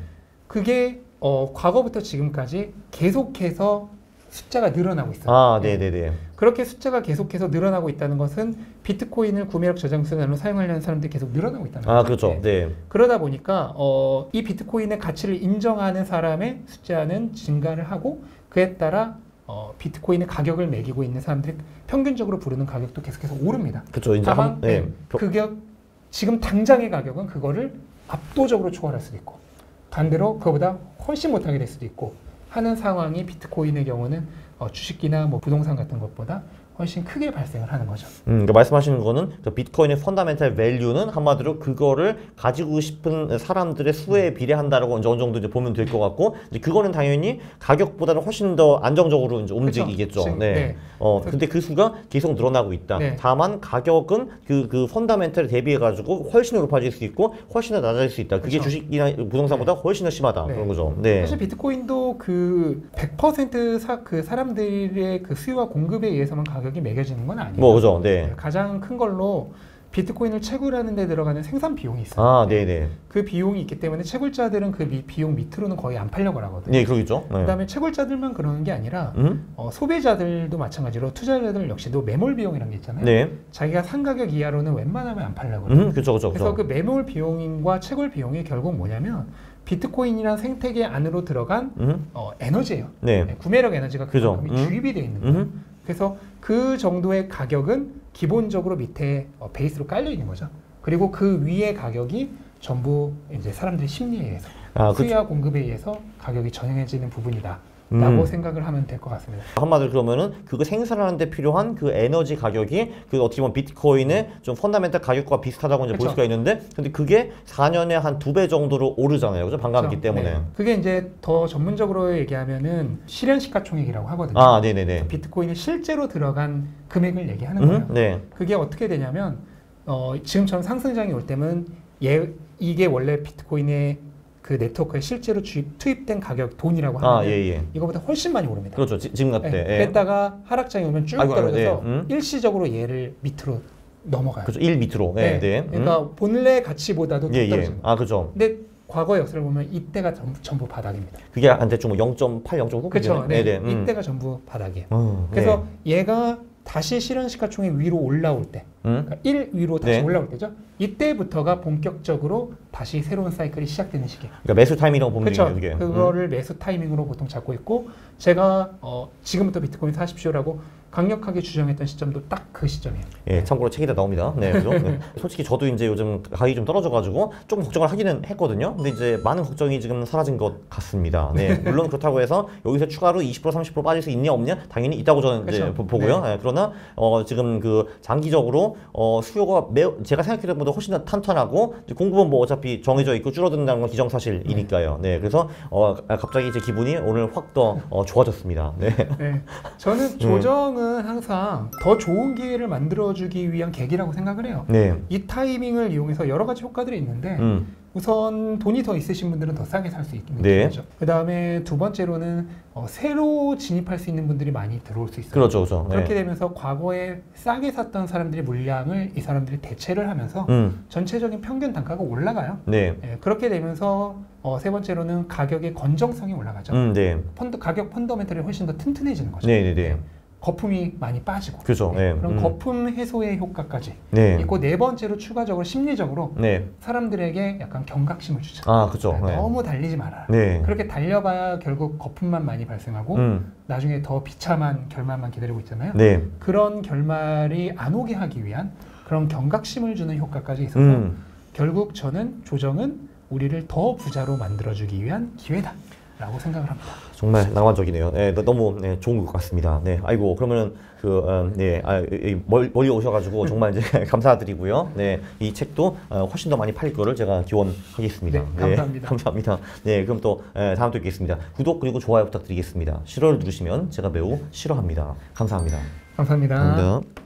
그게 과거부터 지금까지 계속해서 숫자가 늘어나고 있어요. 그렇게 숫자가 계속해서 늘어나고 있다는 것은 비트코인을 구매력 저장 수단으로 사용하려는 사람들이 계속 늘어나고 있다는 거죠. 그렇죠. 그러다 보니까 이 비트코인의 가치를 인정하는 사람의 숫자는 증가를 하고 그에 따라 비트코인의 가격을 매기고 있는 사람들이 평균적으로 부르는 가격도 계속해서 오릅니다. 그렇죠. 다만 지금 당장의 가격은 그거를 압도적으로 초월할 수도 있고 반대로 그거보다 훨씬 못하게 될 수도 있고 하는 상황이 비트코인의 경우는 주식이나 뭐 부동산 같은 것보다 훨씬 크게 발생을 하는 거죠. 그러니까 말씀하시는 거는 비트코인의 펀더멘탈 밸류는 한마디로 그거를 가지고 싶은 사람들의 수에 비례한다라고 이제 어느 정도 이제 보면 될 것 같고, 이제 그거는 당연히 가격보다는 훨씬 더 안정적으로 이제 움직이겠죠. 근데 그 수가 계속 늘어나고 있다. 다만 가격은 그 펀더멘탈에 대비해 가지고 훨씬 높아질 수 있고 훨씬 더 낮아질 수 있다. 그게 주식이나 부동산보다 훨씬 더 심하다. 그런 거죠. 사실 비트코인도 그 100% 그 사람들의 그 수요와 공급에 의해서만 가격이 매겨지는 건 아니에요. 그죠. 가장 큰 걸로 비트코인을 채굴하는 데 들어가는 생산 비용이 있어요. 그 비용이 있기 때문에 채굴자들은 그 비용 밑으로는 거의 안 팔려고 하거든요. 그러겠죠. 그다음에 채굴자들만 그러는 게 아니라 소비자들도 마찬가지로 투자자들 역시도 매몰 비용이라는 게 있잖아요. 자기가 산 가격 이하로는 웬만하면 안 팔려고 해요. 그래서 그 매몰 비용과 채굴 비용이 결국 뭐냐면 비트코인이라는 생태계 안으로 들어간 에너지예요. 구매력 에너지가 그만큼 주입이 되어 있는 거예요. 그래서 그 정도의 가격은 기본적으로 밑에 베이스로 깔려 있는 거죠. 그리고 그 위의 가격이 전부 이제 사람들의 심리에 의해서 수요와 공급에 의해서 가격이 정해지는 부분이다. 라고 생각을 하면 될 것 같습니다. 한마디로 그러면은 그거 생산하는 데 필요한 그 에너지 가격이 그 어떻게 보면 비트코인의 좀 펀더멘탈 가격과 비슷하다고 이제 볼 수가 있는데, 근데 그게 4년에 한 2배 정도로 오르잖아요. 그죠? 반감기 때문에. 그게 이제 더 전문적으로 얘기하면은 실현시가총액이라고 하거든요. 비트코인이 실제로 들어간 금액을 얘기하는 거예요. 그게 어떻게 되냐면 지금처럼 상승장이 올 때면 이게 원래 비트코인의 그 네트워크에 실제로 투입된 가격 돈이라고 하면 이거보다 훨씬 많이 오릅니다. 그렇죠. 지금 같을 때. 그랬다가 하락장이 오면 쭉 떨어져서 일시적으로 얘를 밑으로 넘어가요. 그렇죠. 1 밑으로. 그러니까 본래 가치보다도 더 떨어집니다. 그렇죠. 근데 과거 역사를 보면 이때가 전부 바닥입니다. 그게 한 대충 0.8, 0.9? 그렇죠. 네. 이때가 전부 바닥이에요. 그래서 얘가 다시 실현시가총액 위로 올라올 때, 그러니까 1 위로 다시 올라올 때죠. 이때부터가 본격적으로 다시 새로운 사이클이 시작되는 시기예요. 그러니까 매수 타이밍이라고 보면 되죠. 되겠네요. 그거를 매수 타이밍으로 보통 잡고 있고, 제가 지금부터 비트코인 사십시오라고 강력하게 주장했던 시점도 딱 그 시점이에요. 예, 참고로 책에다 나옵니다. 네, 그죠? 네. 솔직히 저도 이제 요즘 가격이 좀 떨어져가지고 조금 걱정을 하기는 했거든요. 근데 이제 많은 걱정이 지금 사라진 것 같습니다. 네, 물론 그렇다고 해서 여기서 추가로 20% 30% 빠질 수 있냐 없냐 당연히 있다고 저는 이제 보고요. 네. 그러나 지금 그 장기적으로 수요가 매우 제가 생각했던 것보다 훨씬 더 탄탄하고 공급은 뭐 어차피 정해져 있고 줄어든다는 건 기정사실이니까요. 네, 그래서 갑자기 제 기분이 오늘 확 더 좋아졌습니다. 네. 네. 저는 조정은 항상 더 좋은 기회를 만들어주기 위한 계기라고 생각을 해요. 네. 이 타이밍을 이용해서 여러 가지 효과들이 있는데 우선 돈이 더 있으신 분들은 더 싸게 살 수 있는 거죠. 그 다음에 두 번째로는 새로 진입할 수 있는 분들이 많이 들어올 수 있어요. 그렇죠, 그렇죠. 그렇게 되면서 과거에 싸게 샀던 사람들의 물량을 이 사람들이 대체를 하면서 전체적인 평균 단가가 올라가요. 네. 네, 그렇게 되면서 세 번째로는 가격의 건정성이 올라가죠. 네. 가격 펀더멘털이 훨씬 더 튼튼해지는 거죠. 네, 네, 네. 거품이 많이 빠지고. 그렇죠. 네. 그럼 거품 해소의 효과까지 있고, 네 번째로 추가적으로 심리적으로 사람들에게 약간 경각심을 주죠. 아, 그렇죠. 너무 달리지 말아라. 그렇게 달려봐야 결국 거품만 많이 발생하고 나중에 더 비참한 결말만 기다리고 있잖아요. 그런 결말이 안 오게 하기 위한 그런 경각심을 주는 효과까지 있어서 결국 저는 조정은 우리를 더 부자로 만들어주기 위한 기회다 라고 생각을 합니다. 정말 낭만적이네요. 네, 너무 좋은 것 같습니다. 네, 아이고 그러면은 멀리 오셔가지고 정말 이제 감사드리고요. 네, 이 책도 훨씬 더 많이 팔릴 거를 제가 기원하겠습니다. 네, 감사합니다. 네, 감사합니다. 네, 그럼 또 다음 또 뵙겠습니다. 구독 그리고 좋아요 부탁드리겠습니다. 싫어를 누르시면 제가 매우 싫어합니다. 감사합니다. 감사합니다. 감사합니다.